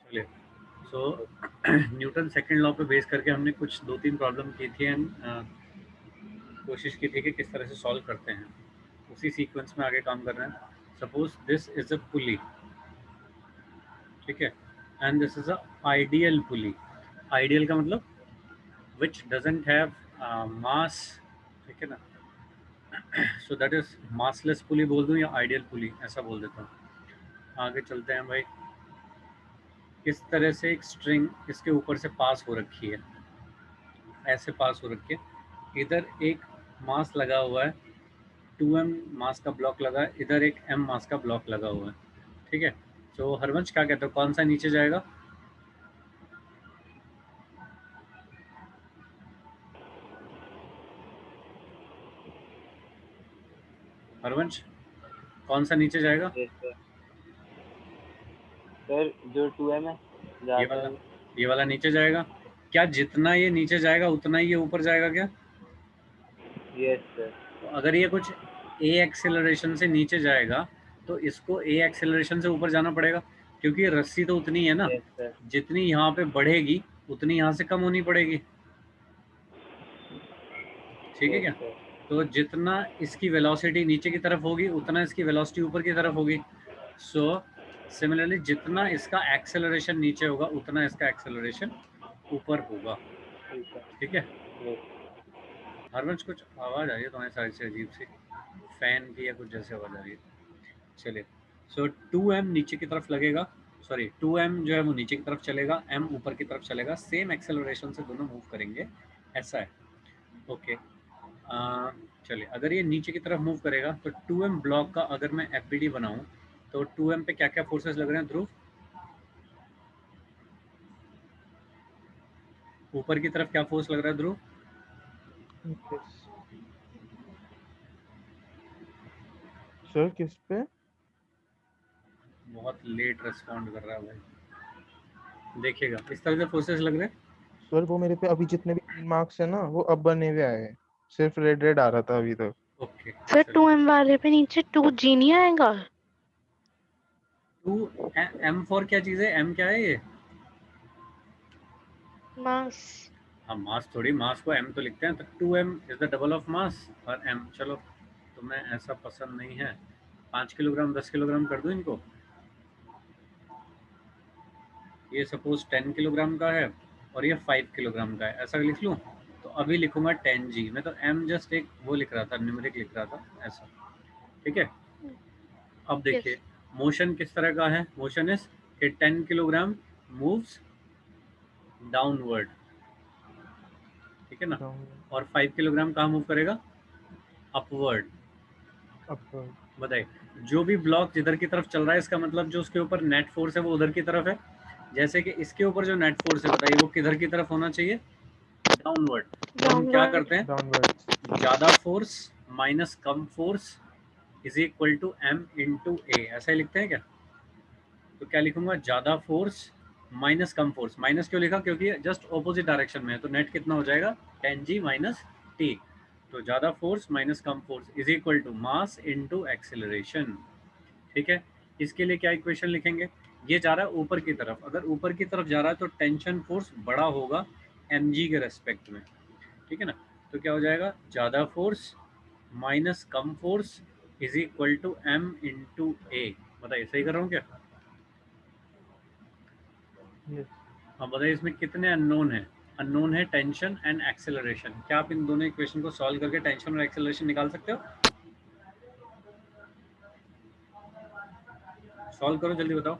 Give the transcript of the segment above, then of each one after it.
चलिए, सो Newton second law पे base करके हमने कुछ 2-3 प्रॉब्लम की थी एंड कोशिश की थी कि किस तरह से सॉल्व करते हैं। उसी सीक्वेंस में आगे काम कर रहे हैं। सपोज दिस इज अ पुली, ठीक है, and this is a ideal pulley. Ideal का मतलब विच डजंट हैव मास, ठीक है ना। सो दैट इज मासलेस पुली बोल दूं या आइडियल पुली, ऐसा बोल देता हूँ। आगे चलते हैं भाई। इस तरह से एक स्ट्रिंग इसके ऊपर से पास हो रखी है, ऐसे पास हो रखी है। इधर एक मास लगा हुआ है, 2m मास का ब्लॉक लगा है, इधर एक m मास का ब्लॉक लगा हुआ है, ठीक है। तो हरवंश क्या कहते हो, कौन सा नीचे जाएगा? हरवंश, कौन सा नीचे जाएगा? Yes sir. सर जो 2m है ये ज़्यादा वाला, है। ये वाला नीचे जाएगा। क्या जितना ये नीचे जाएगा उतना ही ये ऊपर जाएगा क्या? Yes sir. तो अगर ये कुछ a एक्सेलरेशन से नीचे जाएगा तो इसको a एक्सेलरेशन से ऊपर जाना पड़ेगा, क्योंकि ये रस्सी तो उतनी है ना, यस सर। जितनी यहाँ पे बढ़ेगी उतनी यहाँ से कम होनी पड़ेगी, ठीक है यस क्या। सर। तो जितना इसकी वेलोसिटी नीचे की तरफ होगी उतना इसकी वेलोसिटी ऊपर की तरफ होगी। सो सिमिलरली जितना इसका एक्सेलरेशन नीचे होगा उतना इसका एक्सेलरेशन ऊपर होगा, ठीक है। ठीक है। यस। हरवंश कुछ आवाज़ आ रही है तुम्हारी साइड से अजीब सी, फैन की या कुछ जैसे आवाज़ आ रही है। चलिए, सो 2m नीचे की तरफ लगेगा, सॉरी 2m जो है वो नीचे की तरफ चलेगा, m ऊपर की तरफ चलेगा, सेम एक्सेलरेशन से दोनों मूव करेंगे, ऐसा है, ओके। चलिए, अगर ये नीचे की तरफ मूव करेगा तो 2m ब्लॉक का अगर मैं एफ बनाऊं तो 2m पे क्या क्या फोर्सेस लग रहे हैं ध्रुव? ऊपर की तरफ क्या फोर्स लग रहा है ध्रुव? Yes sir. किस पे? बहुत लेट रिस्पॉन्ड कर रहा है भाई, देखिएगा इस तरह से फोर्सेस लग रहे हैं। सर वो मेरे पे अभी जितने भी 3 मार्क्स है ना वो अब बने हुए आए हैं। सिर्फ रेड रेड आ रहा था अभी तक। ओके, सर चलिए। 2m वाले पे नीचे 2g नहीं आएगा? टू m फॉर क्या चीज़ है, m क्या है ये? मास। हाँ, मास थोड़ी, मास को m तो लिखते हैं, तो 2m is the double of mass और m। चलो, तुम्हें ऐसा पसंद नहीं है, 5 किलोग्राम 10 किलोग्राम कर दूं इनको। ये सपोज 10 किलोग्राम का है और ये 5 किलोग्राम का है, ऐसा लिख लूँ। तो अभी लिखूंगा 10g, मैं तो m जस्ट एक वो लिख रहा था, न्यूमेरिक लिख रहा था, ऐसा, ठीक है। अब देखिए, यस। मोशन किस तरह का है, मोशन इज कि 10 किलोग्राम मूव्स डाउनवर्ड, ठीक है ना। डाउन और 5 किलोग्राम कहाँ मूव करेगा? अपवर्ड। अपवर्ड। बताइए, जो भी ब्लॉक जिधर की तरफ चल रहा है इसका मतलब जो उसके ऊपर नेट फोर्स है वो उधर की तरफ है। जैसे कि इसके ऊपर जो नेट फोर्स है, बताइए वो किधर की तरफ होना चाहिए? डाउनवर्ड। तो हम क्या डाउनवर्ड। करते हैं, डाउनवर्ड। ज़्यादा फोर्स माइनस कम force is equal to m into a, ऐसा ही लिखते हैं क्या? तो क्या लिखूंगा, ज़्यादा फोर्स माइनस कम फोर्स। माइनस क्यों लिखा, क्योंकि जस्ट ऑपोजिट डायरेक्शन में है, तो नेट कितना हो जाएगा, 10g माइनस टी। तो ज़्यादा फोर्स माइनस कम force is equal to mass into acceleration, ठीक है। इसके लिए क्या इक्वेशन लिखेंगे, ये जा रहा है ऊपर की तरफ, अगर ऊपर की तरफ जा रहा है तो टेंशन फोर्स बड़ा होगा mg के रेस्पेक्ट में, ठीक है ना। तो क्या हो जाएगा, ज़्यादा फोर्स माइनस कम force is equal to m into a. बताइए सही कर रहा हूँ क्या? यस। अब बताइए इसमें कितने अननोन है? अननोन है टेंशन एंड एक्सेलरेशन। क्या आप इन दोनों इक्वेशन को सॉल्व करके टेंशन और एक्सेलरेशन निकाल सकते हो? सॉल्व करो जल्दी, बताओ।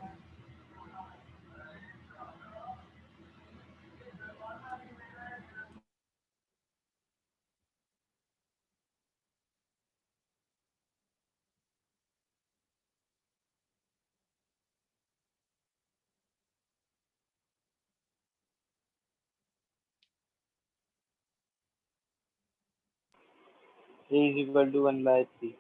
A is equal to 1/3।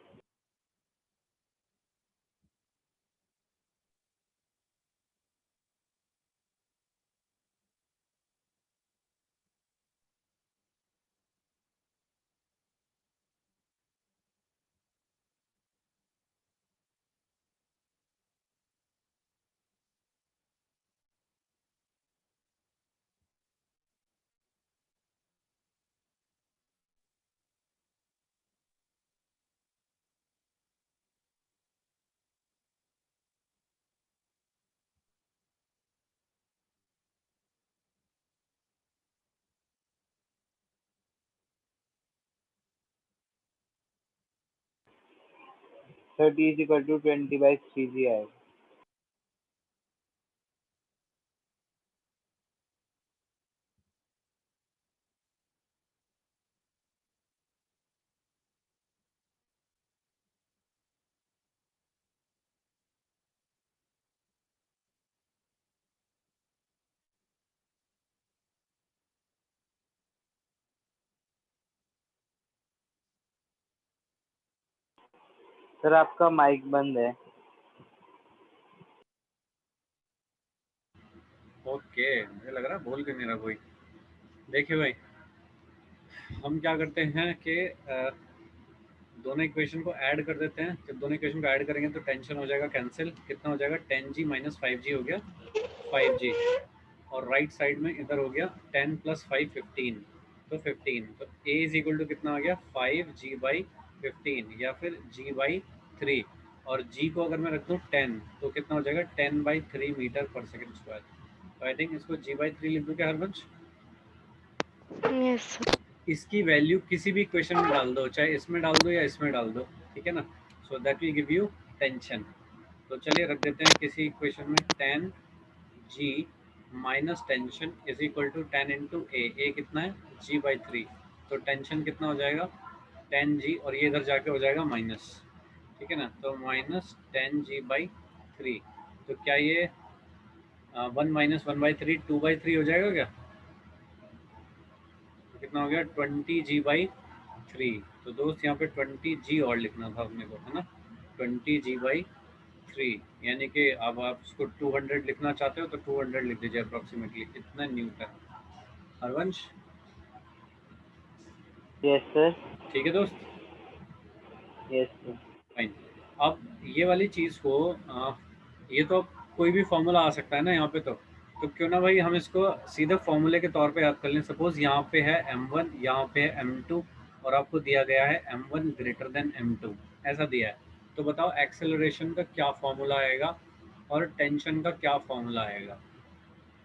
30 is equal to 20/3g आएगा। सर आपका माइक बंद है। ओके, मुझे लग रहा है बोल के नहीं रहा कोई। देखिए भाई, हम क्या करते हैं कि दोनों इक्वेशन को ऐड कर देते हैं। जब दोनों इक्वेशन को ऐड करेंगे तो टेंशन हो जाएगा कैंसिल। कितना हो जाएगा? 10g माइनस 5g हो गया 5g, और राइट साइड में इधर हो गया 10 प्लस 5 15, तो 15। तो a इज इक्वल टू कितना आ गया? 5g/15 या फिर g/3, और g को अगर मैं रख दूँ 10 तो कितना हो जाएगा? 10/3 मीटर पर सेकेंड स्क्वायर। तो आई थिंक इसको g/3 लिख दूँ क्या हरबंश? यस इसकी वैल्यू किसी भी इक्वेशन में डाल दो, चाहे इसमें डाल दो या इसमें डाल दो, ठीक है ना? So that will give you tension. तो चलिए रख देते हैं किसी इक्वेशन में 10g minus tension is equal to 10 into a कितना है? g/3। तो टेंशन कितना हो जाएगा? 10g, और ये इधर जाके हो जाएगा माइनस, ठीक है ना? तो माइनस 10g/3। तो क्या ये 1 माइनस 1/3 2/3 हो जाएगा क्या? तो कितना हो गया? 20g/3। तो दोस्त यहाँ पे 20g और लिखना था अपने को, है ना? 20g/3, यानी कि अब आप इसको 200 लिखना चाहते हो तो 200 लिख दीजिए अप्रॉक्सीमेटली। कितना न्यूटन? Harvansh yes sir. ठीक है दोस्त, यस सर। फाइन। अब ये वाली चीज़ को ये तो कोई भी फॉर्मूला आ सकता है ना यहाँ पे, तो क्यों ना भाई हम इसको सीधे फॉर्मूले के तौर पे याद कर लें। सपोज यहाँ पे है m1, यहाँ पे है m2, और आपको दिया गया है m1 ग्रेटर देन m2, ऐसा दिया है। तो बताओ एक्सेलरेशन का क्या फॉर्मूला आएगा और टेंशन का क्या फॉर्मूला आएगा?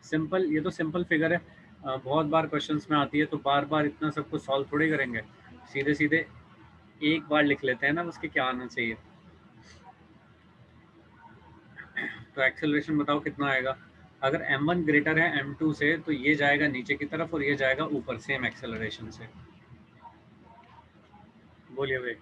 सिंपल, ये तो सिंपल फिगर है, बहुत बार क्वेश्चंस में आती है, तो बार बार इतना सब कुछ सॉल्व थोड़ी करेंगे। सीधे सीधे एक बार लिख लेते हैं ना बस कि क्या आना चाहिए। तो एक्सेलरेशन बताओ कितना आएगा? अगर m1 ग्रेटर है m2 से तो ये जाएगा नीचे की तरफ और ये जाएगा ऊपर, सेम एक्सेलरेशन से। बोलिए भाई।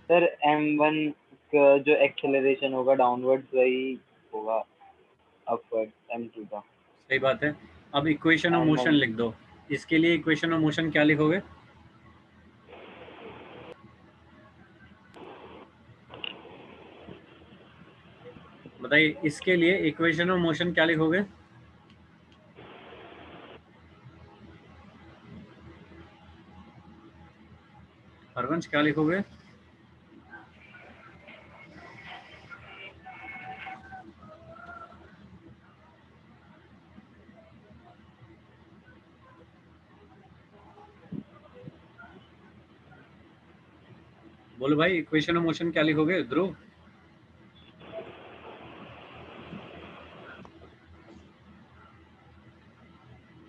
सर m1 का जो एक्सेलरेशन होगा डाउनवर्ड्स वही होगा अपवर्ड m2 का। सही बात है। अब इक्वेशन ऑफ मोशन m1 लिख दो। इसके लिए इक्वेशन ऑफ मोशन क्या लिखोगे? बताइए, इसके लिए इक्वेशन ऑफ मोशन क्या लिखोगे? हरवंश क्या लिखोगे? बोलो भाई, इक्वेशन ऑफ मोशन क्या लिखोगे ध्रुव?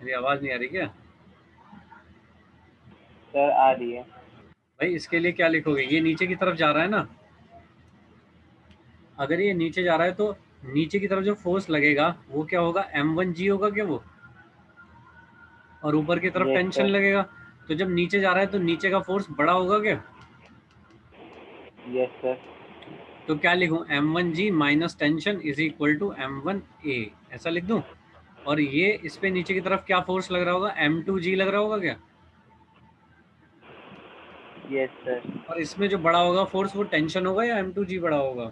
मेरी आवाज नहीं आ रही क्या? सर आ रही है। भाई इसके लिए क्या लिखोगे? ये नीचे की तरफ जा रहा है ना, अगर ये नीचे जा रहा है तो नीचे की तरफ जो फोर्स लगेगा वो क्या होगा? m1g होगा क्या वो? और ऊपर की तरफ यस टेंशन सर। लगेगा। तो जब नीचे जा रहा है तो नीचे का फोर्स बड़ा होगा क्या? Yes sir. तो क्या लिखूं? m1g minus tension is equal to m1a, ऐसा लिख दूं? और ये इस पे नीचे की तरफ क्या फोर्स लग रहा होगा? m2g लग रहा होगा क्या? Yes sir. और इसमें जो बड़ा होगा फोर्स वो टेंशन होगा या m2g बड़ा होगा?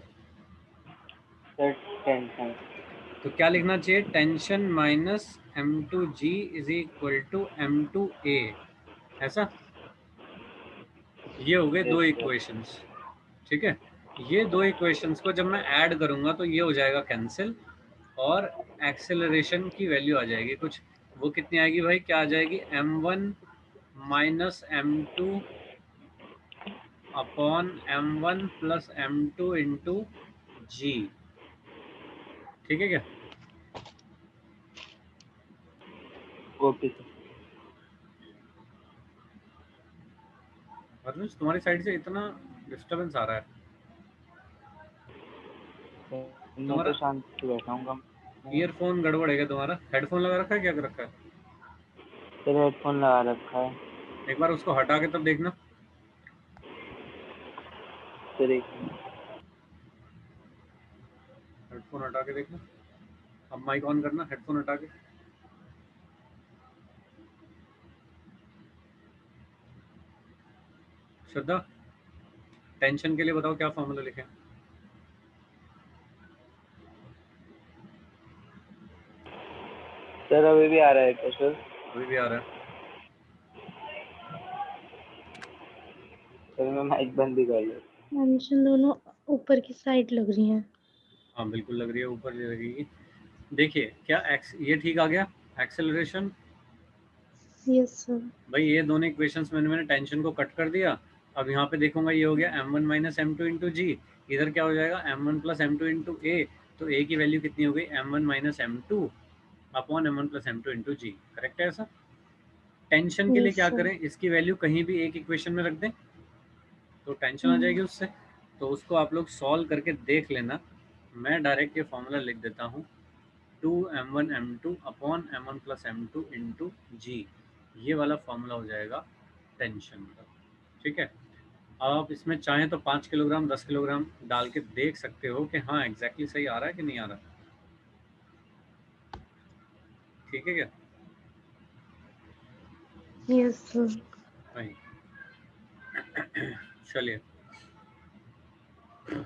Sir tension. तो क्या लिखना चाहिए? Tension minus m2g is equal to m2a, ऐसा। ये हो गए दो यस सर। इक्वेशंस, ठीक है। ये दो इक्वेशंस को जब मैं ऐड करूंगा तो ये हो जाएगा कैंसिल, और एक्सेलरेशन की वैल्यू आ जाएगी कुछ। वो कितनी आएगी भाई? क्या आ जाएगी? m1 minus m2 upon m1 plus m2 into g, ठीक है क्या? 46। हर्ष तुम्हारी साइड से इतना डिस्टरबेंस आ रहा है। मैं तुम्हारा तो शांत से बैठा हूँ। ईयरफोन गड़बड़ है क्या तुम्हारा? हेडफोन लगा रखा है, क्या कर रखा है? सर हेडफोन लगा रखा है। एक बार उसको हटा के तब देखना। सर एक हेडफोन हटा के देखना। अब माइक ऑन करना, हेडफोन हटा के। श्रद्धा, टेंशन के लिए बताओ क्या फॉर्मूला लिखें? सर अभी भी आ रहा है क्या सर? अभी भी आ रहा है। सर मैं माइक बंद ही कर लिया। टेंशन दोनों ऊपर की साइड लग रही है। हाँ बिल्कुल लग रही है, ऊपर लगेगी। देखिए क्या ये ठीक आ गया एक्सेलरेशन। Yes sir. भाई ये दोनों इक्वेशंस मैंने टेंशन को कट कर दिया। अब यहाँ पे देखूंगा ये हो गया m1 minus m two into g. इधर क्या हो जाएगा m1 plus m two into a. तो ए की वैल्यू कितनी हो गई m1 minus m two upon m1 plus m two into g. Correct है ऐसा? टेंशन के लिए यस क्या सर। करें, इसकी वैल्यू कहीं भी एक इक्वेशन में रख दें तो टेंशन आ जाएगी उससे। तो उसको आप लोग सॉल्व करके देख लेना। मैं डायरेक्ट ये फॉर्मूला लिख देता हूँ 2m1 m2 upon m1 plus m2 into जी। ये वाला फॉर्मूला हो जाएगा टेंशन का। ठीक है, आप इसमें चाहें तो 5 किलोग्राम 10 किलोग्राम डाल के देख सकते हो कि हाँ एग्जैक्टली सही आ रहा है कि नहीं आ रहा। ठीक है क्या? Yes sir. वही। चलिए,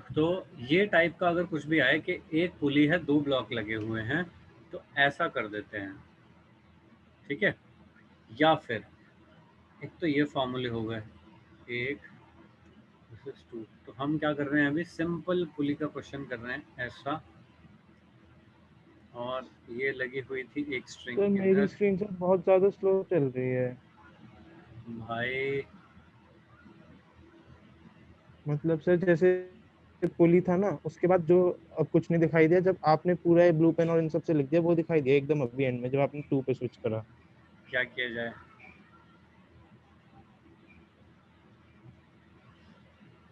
तो ये टाइप का अगर कुछ भी आए कि एक पुली है 2 ब्लॉक लगे हुए हैं तो ऐसा कर देते हैं। ठीक है, या फिर एक तो ये फॉर्मूले हो गए, एक दिस इज 2। तो हम क्या कर रहे हैं अभी, सिंपल पुली का क्वेश्चन कर रहे हैं ऐसा। और ये लगी हुई थी एक सर स्ट्रिंग मेरी इधर। स्क्रीन से बहुत ज्यादा स्लो चल रही है। भाई मतलब सर जैसे पुली था ना, उसके बाद जो अब कुछ नहीं दिखाई दिया, जब आपने पूरा ब्लू पेन और इन सब से लिख दिया वो दिखाई दिया एकदम अभी एंड में जब आपने 2 पे स्विच करा। क्या किया जाए?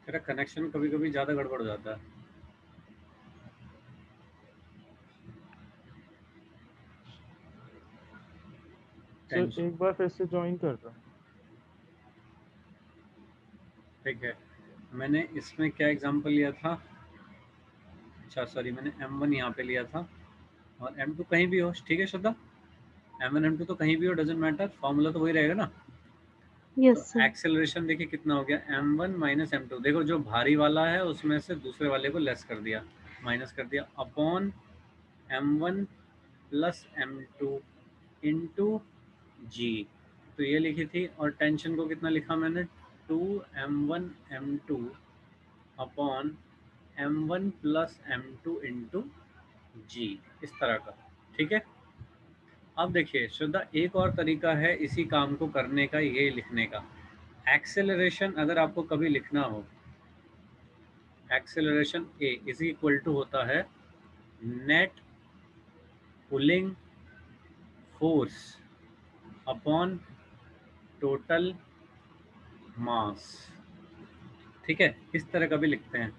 तेरा कनेक्शन कभी कभी ज़्यादा गड़बड़ हो जाता है। Sir tension. एक बार फिर से ज्वाइन कर रहा हूँ। ठीक है, मैंने इसमें क्या एग्जांपल लिया था? अच्छा सॉरी, मैंने m1 यहाँ पे लिया था और m2 कहीं भी हो। ठीक है श्रद्धा, m1 m2 तो कहीं भी हो, डजेंट मैटर, फॉर्मूला तो वही रहेगा ना। तो यस सर। एक्सेलरेशन देखिए कितना हो गया, m1 माइनस m2। देखो जो भारी वाला है उसमें से दूसरे वाले को लेस कर दिया, माइनस कर दिया, upon m1 plus m2 into जी। तो ये लिखी थी। और टेंशन को कितना लिखा मैंने, 2m1 m2 upon m1 plus m2 into जी, इस तरह का। ठीक है, अब देखिए श्रद्धा, एक और तरीका है इसी काम को करने का, ये लिखने का। एक्सेलरेशन अगर आपको कभी लिखना हो, acceleration a is equal to होता है net pulling force upon total mass. ठीक है, इस तरह का भी लिखते हैं।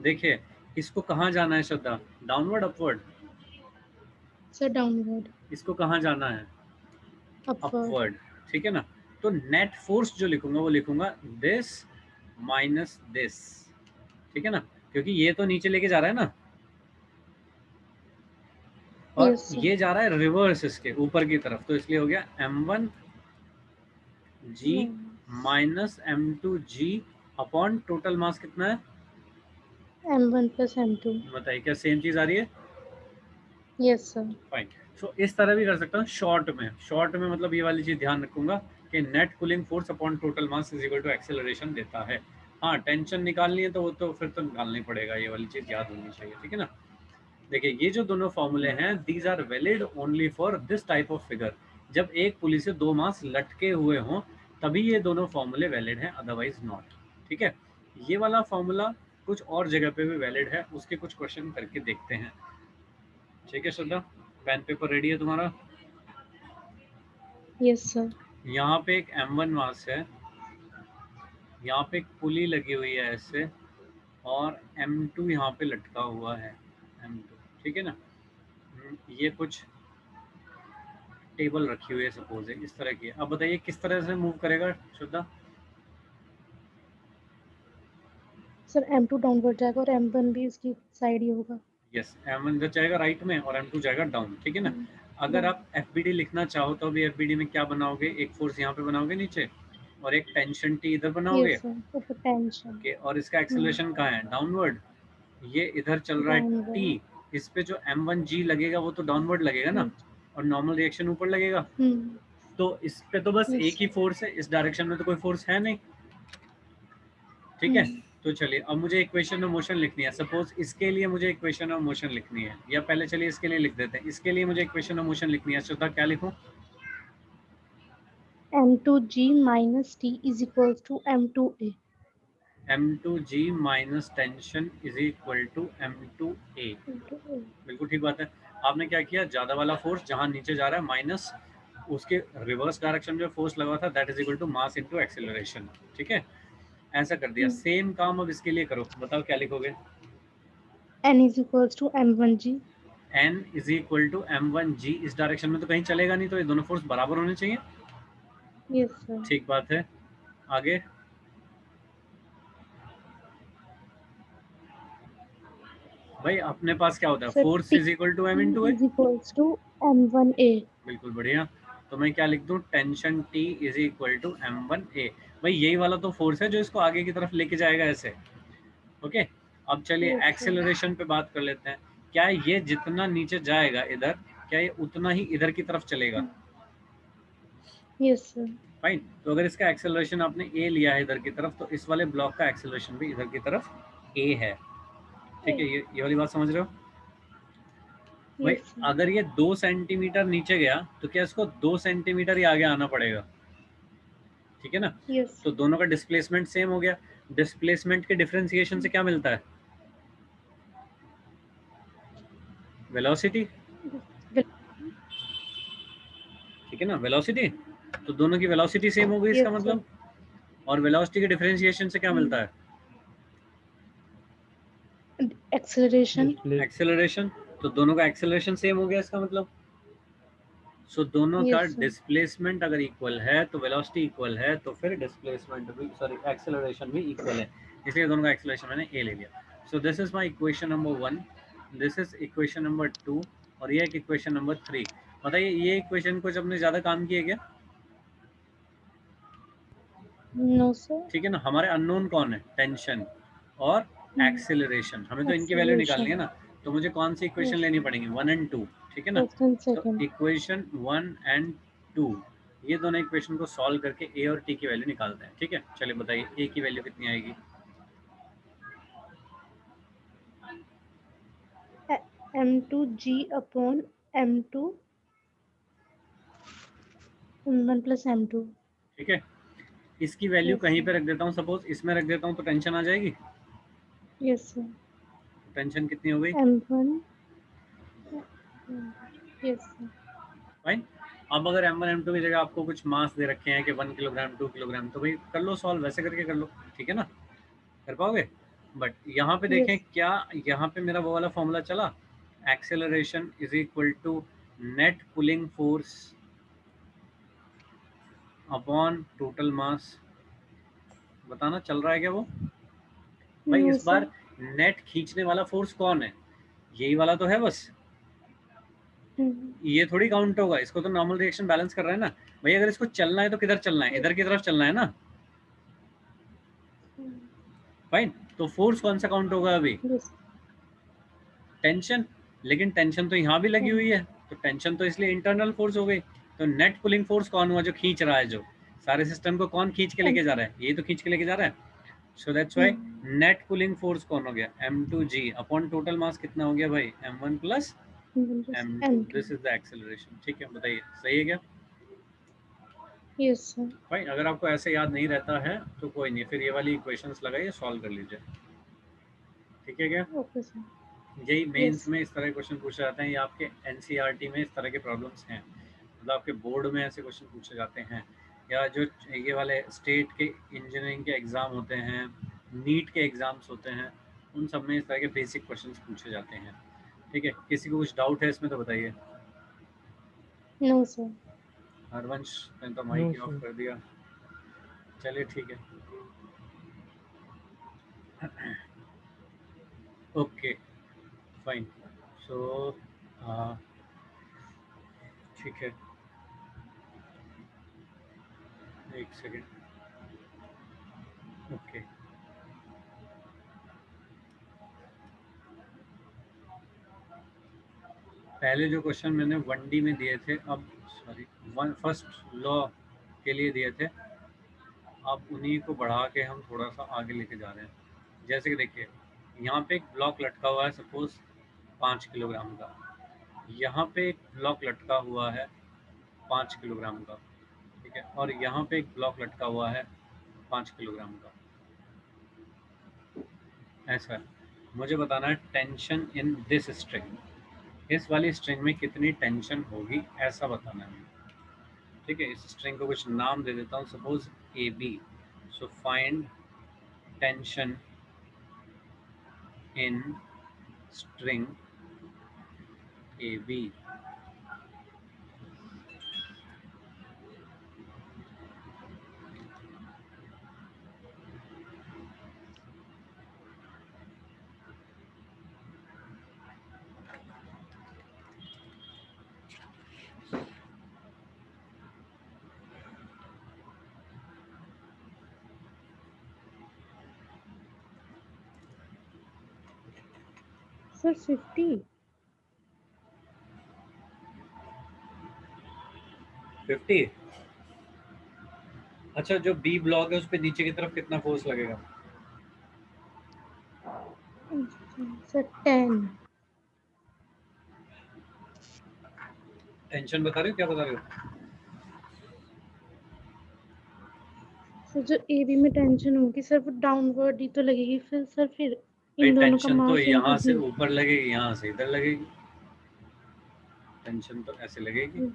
देखिए इसको कहाँ जाना है श्रद्धा, डाउनवर्ड अपवर्ड? Sir downward. इसको कहाँ जाना है, अपवर्ड। अपवर्ड। ठीक है ना, तो नेट फोर्स जो लिखूंगा वो लिखूंगा दिस माइनस दिस। ठीक है ना, क्योंकि ये तो नीचे लेके जा रहा है ना, और यस सर। ये जा रहा है रिवर्स इसके ऊपर की तरफ, तो इसलिए हो गया m1 g minus m2 g upon total मास कितना है, M1 प्लस M2। बताइए क्या सेम चीज आ रही है? Yes sir. फाइन। सो इस तरह भी कर सकता हूँ शॉर्ट में। शॉर्ट में मतलब ये वाली चीज ध्यान रखूंगा कि net cooling force upon total mass is equal to acceleration देता है। हाँ टेंशन निकालनी है तो वो तो फिर तो निकालना ही पड़ेगा, ये वाली चीज याद होनी चाहिए। ठीक है ना, देखिए ये जो दोनों फॉर्मूले हैं these are valid only for this type of figure. जब एक पुली से 2 मास लटके हुए हों तभी ये दोनों फॉर्मूले वैलिड हैं, अदरवाइज नॉट। ठीक है, ये वाला फॉर्मूला कुछ और जगह पे भी वैलिड है, उसके कुछ क्वेश्चन करके देखते हैं। ठीक है श्रद्धा, पेन पेपर रेडी है तुम्हारा? Yes, sir. यहाँ पे एक m1 मास है, यहाँ पे एक पुली लगी हुई है ऐसे, और m2 यहाँ पे लटका हुआ है, m2, ठीक है ना। ये कुछ टेबल रखी हुई है सपोज है, इस तरह की है। अब बताइए किस तरह से मूव करेगा श्रद्धा? सर M2 डाउनवर्ड जाएगा और M1 भी इसकी साइड ही होगा। यस, m1 इधर जाएगा राइट में और m2 जाएगा डाउन, ठीक है ना। अगर आप FBD लिखना चाहो तो अभी FBD में क्या बनाओगे, एक फोर्स यहाँ पे बनाओगे नीचे और एक टेंशन T इधर बनाओगे, यस सर, ऊपर टेंशन ओके, और इसका एक्सेलरेशन कहाँ है, डाउनवर्ड। ये इधर चल रहा है T, डाउनवर्ड। इस पे जो m1g लगेगा वो तो डाउनवर्ड लगेगा ना, और नॉर्मल रिएक्शन ऊपर लगेगा। तो इस पे तो बस एक ही फोर्स है, इस डायरेक्शन में तो कोई फोर्स है नहीं, ठीक है। तो चलिए अब मुझे इक्वेशन ऑफ मोशन लिखनी है। सपोज इसके लिए मुझे इक्वेशन ऑफ मोशन लिखनी है, या पहले चलिए इसके लिए लिख देते हैं। इसके लिए मुझे इक्वेशन ऑफ मोशन लिखनी है। श्रद्धा क्या लिखूं? M2g minus T is equals to M2A. M2g minus tension is equal to M2A। बिल्कुल ठीक बात है। आपने क्या किया, ज्यादा वाला फोर्स जहां नीचे जा रहा है माइनस उसके रिवर्स डायरेक्शन में जो फोर्स लगा था that is equal to mass into acceleration, ठीक है, ऐसा कर दिया। सेम काम अब इसके लिए करो, बताओ क्या लिखोगे? N is equals to M1g. N is equal to M1g, इस डायरेक्शन में तो कहीं चलेगा नहीं, तो ये दोनों फोर्स बराबर होने चाहिए। Yes sir. ठीक बात है, आगे। भाई अपने पास क्या होता है, force is equal to M into a, is equals to M1A. बिल्कुल बढ़िया। तो मैं क्या लिख दूं, tension T is equal to M1A। भाई यही वाला तो फोर्स है जो इसको आगे की तरफ लेके जाएगा ऐसे, ओके। अब चलिए Yes, sir. एक्सेलरेशन पे बात कर लेते हैं। क्या ये जितना नीचे जाएगा इधर, क्या ये उतना ही इधर की तरफ चलेगा? Yes sir. फाइन। तो अगर इसका एक्सेलरेशन आपने A लिया है इधर की तरफ, तो इस वाले ब्लॉक का एक्सेलरेशन भी इधर की तरफ A है, ठीक है। ये वाली बात समझ रहे हो? भाई Yes sir. अगर ये 2 सेंटीमीटर नीचे गया तो क्या इसको 2 सेंटीमीटर ही आगे आना पड़ेगा, ठीक है ना। Yes. तो दोनों का डिस्प्लेसमेंट सेम हो गया। डिस्प्लेसमेंट के डिफरेंशिएशन से क्या मिलता है, वेलोसिटी, ठीक है ना, वेलोसिटी। तो दोनों की वेलोसिटी सेम हो गई, इसका Yes, मतलब। और वेलोसिटी के डिफरेंशिएशन से क्या मिलता है, Acceleration. एक्सेलरेशन। तो दोनों का एक्सेलरेशन सेम हो गया, इसका मतलब। सो दोनों का Yes, sir. डिस्प्लेसमेंट अगर इक्वल है तो वेलोसिटी इक्वल है, तो फिर डिस्प्लेसमेंट भी, सॉरी, एक्सेलरेशन भी इक्वल है, इसलिए दोनों का एक्सेलरेशन मैंने ए ले लिया। So this is my equation number 1, this is equation number 2, और ये एक इक्वेशन नंबर 3। बताइए ये इक्वेशन कुछ अपने ज्यादा काम किए क्या? No sir. ठीक है ना। हमारे अननोन कौन है, टेंशन और एक्सेलरेशन, हमें तो इनकी वैल्यू निकालनी है ना। तो मुझे कौन सी इक्वेशन लेनी पड़ेगी, 1 और 2, ठीक है ना। First and तो second. इक्वेशन 1 और 2, ये दोनों इक्वेशन को सॉल्व करके ए और टी की वैल्यू निकालते हैं, ठीक है। चलिए बताइए ए की वैल्यू कितनी आएगी? M2g upon M2 M1 plus M2. ठीक है, इसकी वैल्यू Yes, कहीं sir. पे रख देता हूँ, सपोज इसमें रख देता हूँ, तो टेंशन आ जाएगी। Yes sir. टेंशन कितनी हो गई, M1. Yes sir. फाइन। अब अगर M1 M2 की जगह आपको कुछ मास दे रखे हैं कि 1 किलोग्राम 2 किलोग्राम, तो भाई कर लो सॉल्व, वैसे करके कर लो, ठीक है ना, कर पाओगे। बट यहाँ पे देखें Yes. क्या, यहाँ पे मेरा वो वाला फॉर्मूला चला, acceleration is equal to net pulling force upon total mass. बताना चल रहा है क्या वो? भाई No इस sir. बार नेट खींचने वाला फोर्स कौन है, यही वाला तो है बस, ये थोड़ी काउंट होगा, इसको तो नॉर्मल रिएक्शन बैलेंस कर रहा है ना। भाई अगर इसको चलना है तो किधर चलना है, इधर की तरफ चलना है ना, फाइन। तो फोर्स कौन सा काउंट होगा अभी, Yes. टेंशन। लेकिन टेंशन तो यहाँ भी लगी हुई है, तो टेंशन तो इसलिए इंटरनल फोर्स हो गई। तो नेट पुलिंग फोर्स कौन हुआ, जो खींच रहा है, जो सारे सिस्टम को कौन खींच के लेके जा रहा है, ये तो खींच के लेके जा रहा है। So that's why net pulling force कौन हो गया, M2g अपॉन टोटल मास कितना हो गया भाई, M1 plus M2। This is the acceleration, ठीक है। बताइए सही है क्या? Yes sir. भाई अगर आपको ऐसे याद नहीं रहता है तो कोई नहीं, फिर ये वाली इक्वेशंस लगाइए, सॉल्व कर लीजिए, ठीक है क्या। Okay sir. यही मेंस Yes. में इस तरह के क्वेश्चन पूछे जाते हैं, या आपके एनसीईआरटी में इस तरह के प्रॉब्लम्स हैं। मतलब आपके बोर्ड में ऐसे क्वेश्चन पूछे जाते हैं, या जो ये वाले स्टेट के इंजीनियरिंग के एग्ज़ाम होते हैं, नीट के एग्ज़ाम्स होते हैं, उन सब में इस तरह के बेसिक क्वेश्चंस पूछे जाते हैं। ठीक है, किसी को कुछ डाउट है इसमें तो बताइए। No sir. हरवंश ने तो माइक ही ऑफ कर दिया। चलिए ठीक है, ओके फाइन। सो ठीक है, एक सेकेंड। ओके, पहले जो क्वेश्चन मैंने 1D में दिए थे, अब सॉरी फर्स्ट लॉ के लिए दिए थे, अब उन्हीं को बढ़ा के हम थोड़ा सा आगे लेके जा रहे हैं। जैसे कि देखिए, यहाँ पे एक ब्लॉक लटका हुआ है सपोज 5 किलोग्राम का, यहाँ पे एक ब्लॉक लटका हुआ है 5 किलोग्राम का, ठीक है, और यहाँ पे एक ब्लॉक लटका हुआ है 5 किलोग्राम का। ऐसा है, मुझे बताना है टेंशन इन दिस स्ट्रिंग, इस वाली स्ट्रिंग में कितनी टेंशन होगी, ऐसा बताना है। ठीक है, इस स्ट्रिंग को कुछ नाम दे देता हूँ, suppose A B. So find tension in string A B. Sir 50। 50। अच्छा, जो बी ब्लॉक है उस पे नीचे की तरफ कितना फोर्स लगेगा? सर 10। टेंशन बता रहे हो, क्या बता रहे हो? सर जो ए बी में टेंशन होगी सर वो डाउनवर्ड ही तो लगेगी फिर इन दोनों का टेंशन तो मास यहाँ से इनटू ऊपर लगेगी, यहाँ से इधर लगेगी। टेंशन तो ऐसे लगेगी,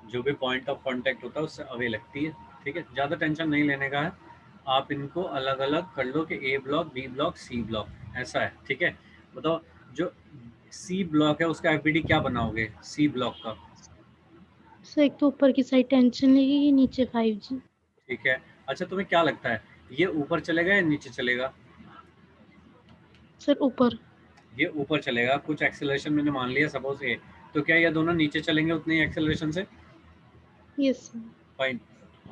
जो भी पॉइंट ऑफ कांटेक्ट होता है उससे अवे लगती है। ठीक है, ज़्यादा टेंशन नहीं लेने का है, आप इनको अलग अलग कर लो कि A block, B block, C block, ऐसा है। ठीक है, बताओ जो सी ब्लॉक है उसका एफबीडी क्या बनाओगे सी ब्लॉक का? सर एक तो ऊपर की साइड टेंशन लगेगी, नीचे 5G। ठीक है, अच्छा तुम्हें क्या लगता है ये ऊपर चलेगा या नीचे चलेगा? सर ऊपर। ये ऊपर चलेगा, कुछ एक्सेलरेशन मैंने मान लिया सपोज ए, तो क्या ये दोनों नीचे चलेंगे उतने ही एक्सेलरेशन से? Yes sir. फाइन,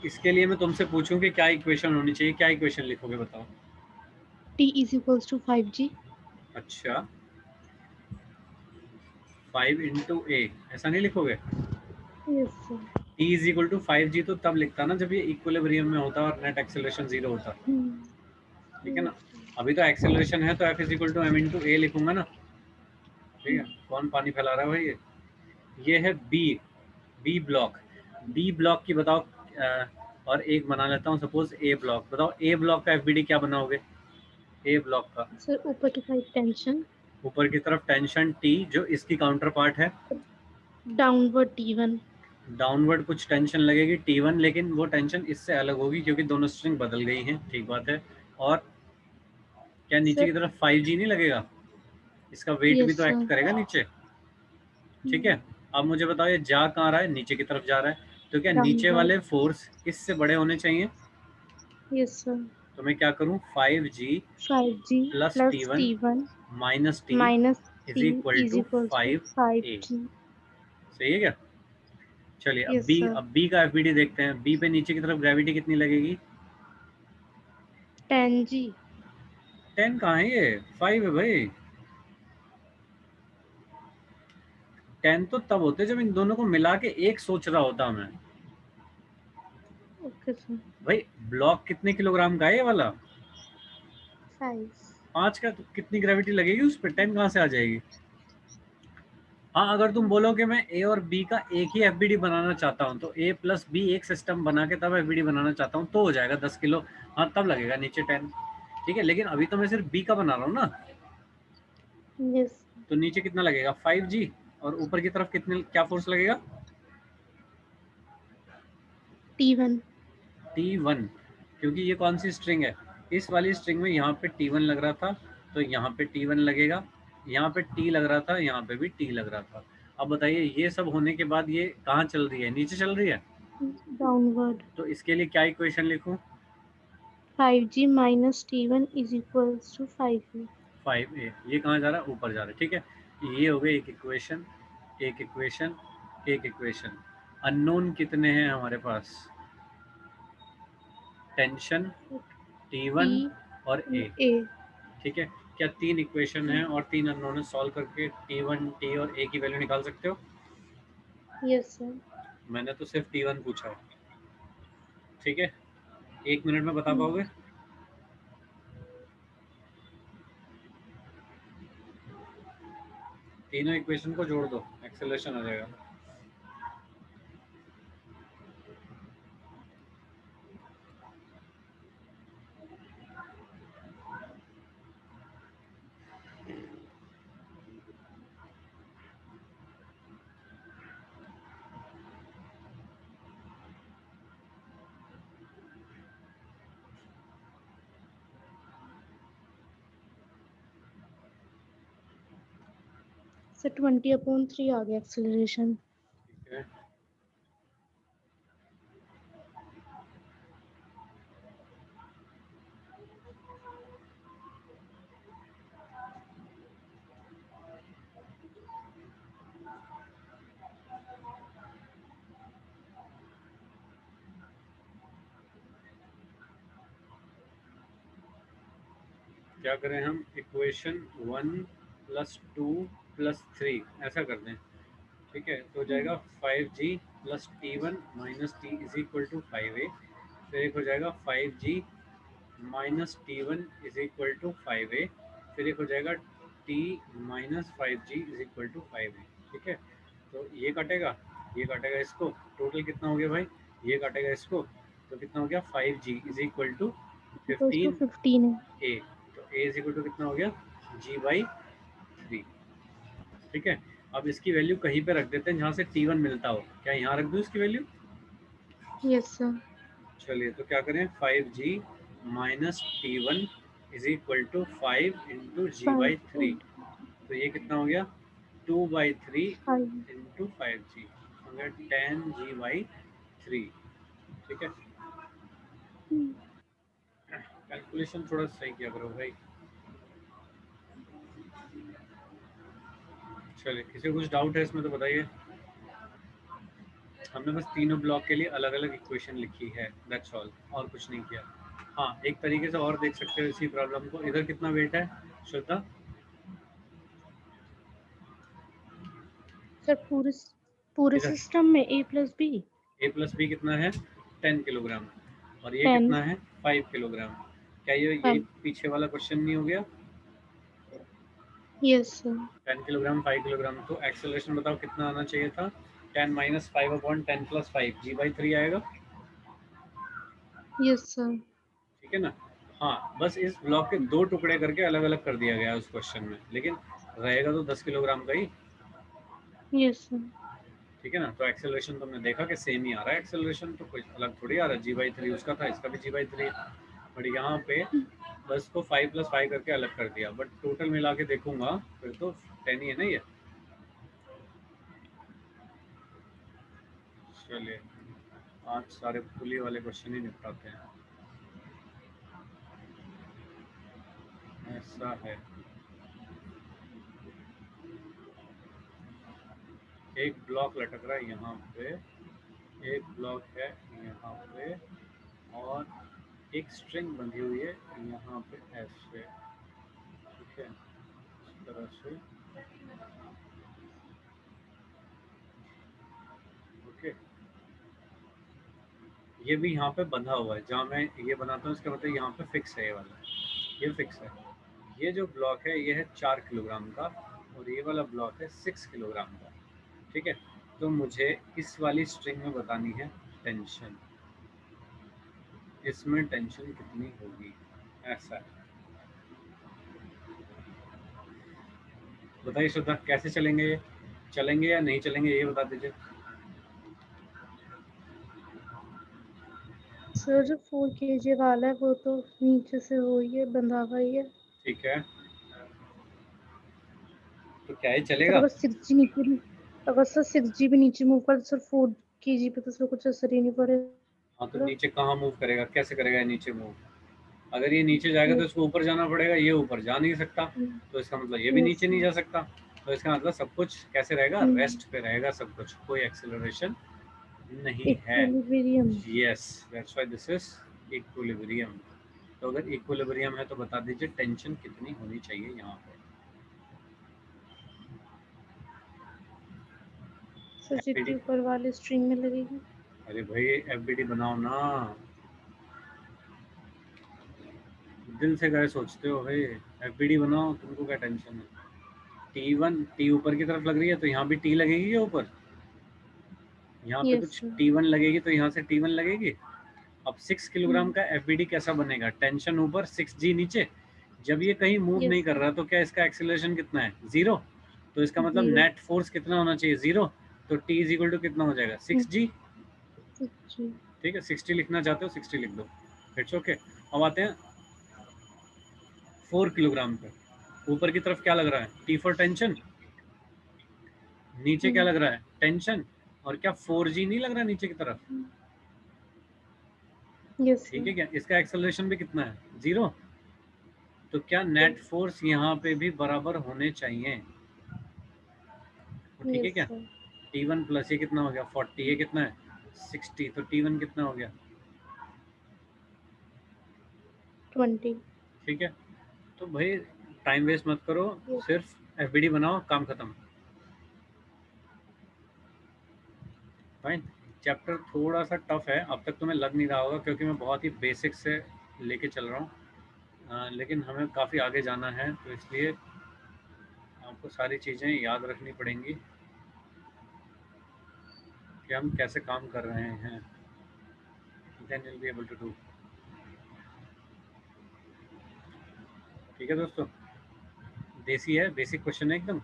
इसके लिए मैं तुमसे पूछूं कि क्या इक्वेशन होनी चाहिए, क्या इक्वेशन लिखोगे बताओ? T is equals to 5G। अच्छा, 5 इंटू ए, ऐसा नहीं लिखोगे? Yes sir. T is equal to 5G तो तब लिखता ना जब ये इक्विलिब्रियम में होता और नेट एक्सेलरेशन 0 होता। ठीक है ना, अभी तो एक्सेलरेशन है तो F is equal to m into a लिखूंगा ना। ठीक है, कौन पानी फैला रहा है भाई? ये है बी ब्लॉक। बी ब्लॉक की बताओ, और एक बना लेता हूँ सपोज ए ब्लॉक। बताओ ए ब्लॉक का एफबीडी क्या बनाओगे ए ब्लॉक का? सर ऊपर की साइड टेंशन, ऊपर की तरफ टेंशन टी, जो इसकी काउंटर पार्ट है डाउनवर्ड T1। डाउनवर्ड कुछ टेंशन लगेगी T1, लेकिन वो टेंशन इससे अलग होगी क्योंकि दोनों स्ट्रिंग बदल गई हैं। ठीक बात है, और क्या नीचे की सर तरफ 5G नहीं लगेगा? इसका वेट भी यस तो एक्ट सर। करेगा नीचे। ठीक है, अब मुझे बताओ ये जा कहाँ रहा है? नीचे की तरफ जा रहा है, तो क्या नीचे डाउनवर्ड। वाले फोर्स इससे बड़े होने चाहिए? Yes sir. तो मैं क्या करूँ, 5G 5G plus plus T1 T1 minus T minus is T equal is to equals to 5A। 5G। सही है क्या? चलिए यस सर। अब बी का एफबीडी देखते हैं। बी पे नीचे की तरफ ग्रेविटी कितनी लगेगी? 10G। 10 कहाँ है, ये 5 है भाई। 10 तो तब होते जब इन दोनों को मिला के एक सोच रहा होता मैं। Okay sir. भाई ब्लॉक कितने किलोग्राम का है ये वाला? 5। 5 का, तो कितनी ग्रेविटी लगेगी उस पर? 10 कहाँ से आ जाएगी? हाँ, अगर तुम बोलो कि मैं ए और बी का एक ही एफबीडी बनाना चाहता हूँ, तो ए प्लस बी एक सिस्टम बना के तब एफबीडी बनाना चाहता हूँ, तो हो जाएगा 10 किलो। हाँ, तब लगेगा नीचे 10। ठीक है, लेकिन अभी तो मैं सिर्फ बी का बना रहा हूँ ना, यस। तो नीचे कितना लगेगा 5G, और ऊपर की तरफ कितने क्या फोर्स लगेगा? T1 T1, क्योंकि ये कौन सी स्ट्रिंग है, इस वाली स्ट्रिंग में यहाँ पे T1 लग रहा था तो यहाँ पे T1 लगेगा, यहाँ पे T लग रहा था, यहाँ पे भी T लग रहा था। अब बताइए ये सब होने के बाद ये कहाँ चल रही है, नीचे चल रही है, downward. तो इसके लिए क्या इक्वेशन लिखूं? 5G minus T1 is equals to 5A. 5A, ये कहाँ जा रहा है, ऊपर जा रहा है। ठीक है, ये हो गई एक इक्वेशन, एक इक्वेशन, एक इक्वेशन। अननोन कितने हैं हमारे पास, टेंशन, T1 और A। A. ठीक है, क्या 3 इक्वेशन हैं और 3 अननोन है, सॉल्व करके T1, T और A की वैल्यू निकाल सकते हो? Yes sir. मैंने तो सिर्फ T1 पूछा है। ठीक है, 1 मिनट में बता पाओगे? तीनों इक्वेशन को जोड़ दो, एक्सेलरेशन आ जाएगा। So 20/3 आ गया acceleration. ठीक है, क्या करें हम, इक्वेशन 1 + 2 + 3 ऐसा कर दें। ठीक है, तो हो जाएगा 5G + T1 - T = 5A। फिर एक हो जाएगा 5G - T1 = 5A। फिर एक हो जाएगा T - 5G = 5A। ठीक है, तो ये काटेगा, ये काटेगा इसको, टोटल कितना हो गया भाई, ये काटेगा इसको, तो कितना हो गया 5G = Equals to 15A। 15. तो A = कितना हो गया, G/3। ठीक है, अब इसकी वैल्यू कहीं पे रख देते हैं जहाँ से T1 मिलता हो। क्या यहाँ रख दूँ इसकी वैल्यू? Yes sir. चलिए, तो क्या करें, 5G - T1 = 5 × 5. G/3। तो ये कितना हो गया, 2/3 5. × 5G हो गया 10 G/3। ठीक है, कैलकुलेशन थोड़ा सही किया करो भाई। चलिए, किसी को कुछ डाउट है इसमें तो बताइए। हमने बस तीनों ब्लॉक के लिए अलग अलग इक्वेशन लिखी है, दैट्स ऑल, और कुछ नहीं किया। हाँ, एक तरीके से और देख सकते हो इसी प्रॉब्लम को। इधर कितना वेट है श्रद्धा? सर पूरे इधर सिस्टम में A+B A+B कितना है, 10 किलोग्राम, और ये 10. कितना है, 5 किलोग्राम। क्या ये यही 5. पीछे वाला क्वेश्चन नहीं हो गया? Yes sir. 10 किलोग्राम 5 किलोग्राम, तो एक्सेलरेशन बताओ कितना आना चाहिए था, 10 - 5/10 + 5 G/3 आएगा। Yes sir. ठीक है ना? हाँ, बस इस ब्लॉक के 2 टुकड़े करके अलग अलग कर दिया गया है उस क्वेश्चन में, लेकिन रहेगा तो 10 किलोग्राम का ही। Yes sir. ठीक है ना, तो एक्सेलरेशन तुमने देखा कि सेम ही आ रहा है, एक्सेलरेशन तो कुछ अलग थोड़ी आ रहा है। G/3 उसका था, इसका भी G/3 है, बट यहाँ पे बस को 5 + 5 करके अलग कर दिया, बट टोटल मिला के देखूंगा फिर तो 10 ही है ना ये। चलिए, आज सारे पुली वाले क्वेश्चन ही निपटाते हैं, ऐसा है। एक ब्लॉक लटक रहा है यहाँ पे, एक ब्लॉक है यहाँ पे, और एक स्ट्रिंग बंधी हुई है यहाँ पे ऐसे। ठीक है, इस तरह से। ओके, ये भी यहाँ पे बंधा हुआ है, जहाँ मैं ये बनाता हूँ इसका मतलब यहाँ पे फिक्स है, ये वाला, ये फिक्स है। ये जो ब्लॉक है ये है 4 किलोग्राम का, और ये वाला ब्लॉक है 6 किलोग्राम का। ठीक है, तो मुझे इस वाली स्ट्रिंग में बतानी है टेंशन, इसमें टेंशन कितनी होगी, ऐसा है। बताइए श्रद्धा, कैसे चलेंगे ये, चलेंगे या नहीं चलेंगे, ये बता दीजिए। सर जो 4 kg वाला है वो तो नीचे से हो ही है, बंधा हुआ ही है। ठीक है, तो क्या है सर चलेगा? अगर 6G नीचे, अगर सर 6G भी नीचे मूव कर सर 4 kg पे तो सर कुछ असर ही नहीं पड़ेगा। हाँ तो नीचे कहाँ मूव करेगा, कैसे करेगा ये नीचे मूव? अगर ये नीचे जाएगा तो इसको ऊपर जाना पड़ेगा, ये ऊपर जा नहीं सकता, तो इसका मतलब ये भी नीचे नहीं जा सकता, तो इसका मतलब सब कुछ कैसे रहेगा, रेस्ट पे रहेगा सब कुछ, कोई एक्सेलरेशन नहीं है। Equilibrium. Yes, that's why this is equilibrium. तो अगर इक्विलिब्रियम है तो बता दीजिए टेंशन कितनी होनी चाहिए यहाँ पे? सर जितनी ऊपर वाले स्ट्रिंग में लगेगी। अरे भाई एफबीडी बनाओ ना, दिल से क्या सोचते हो भाई, एफबीडी बनाओ, तुमको क्या टेंशन है? T1 टी ऊपर की तरफ लग रही है तो यहाँ भी टी लगेगी क्या ऊपर? यहाँ पे कुछ T1 लगेगी तो यहाँ से T1 लगेगी। अब 6 किलोग्राम का एफबीडी कैसा बनेगा? टेंशन ऊपर 6G नीचे, जब ये कहीं मूव नहीं कर रहा तो क्या इसका एक्सेलरेशन कितना है? 0। तो इसका मतलब नेट फोर्स कितना होना चाहिए? 0। तो T इज इक्वल टू कितना हो जाएगा? 6G। ठीक है, 60 लिखना चाहते हो 60 लिख दो, इट्स ओके। अब आते हैं 4 किलोग्राम पे, ऊपर की तरफ क्या लग रहा है? T फॉर टेंशन, नीचे क्या लग रहा है? टेंशन। और क्या 4G नहीं लग रहा है नीचे की तरफ? ठीक है, क्या इसका एक्सेलरेशन भी कितना है? 0। तो क्या नेट फोर्स यहाँ पे भी बराबर होने चाहिए? तो ठीक है क्या? T1 प्लस ये कितना हो गया? 40, ये कितना है? 60, तो T1 कितना हो गया? 20। ठीक है, तो भाई टाइम वेस्ट मत करो, सिर्फ एफबीडी बनाओ, काम खत्म। फाइन। चैप्टर थोड़ा सा टफ है, अब तक तुम्हें लग नहीं रहा होगा क्योंकि मैं बहुत ही बेसिक से लेके चल रहा हूँ, लेकिन हमें काफ़ी आगे जाना है तो इसलिए आपको सारी चीज़ें याद रखनी पड़ेंगी कि हम कैसे काम कर रहे हैं। Then will be able to do. ठीक है दोस्तों, देसी है, बेसिक क्वेश्चन है एकदम।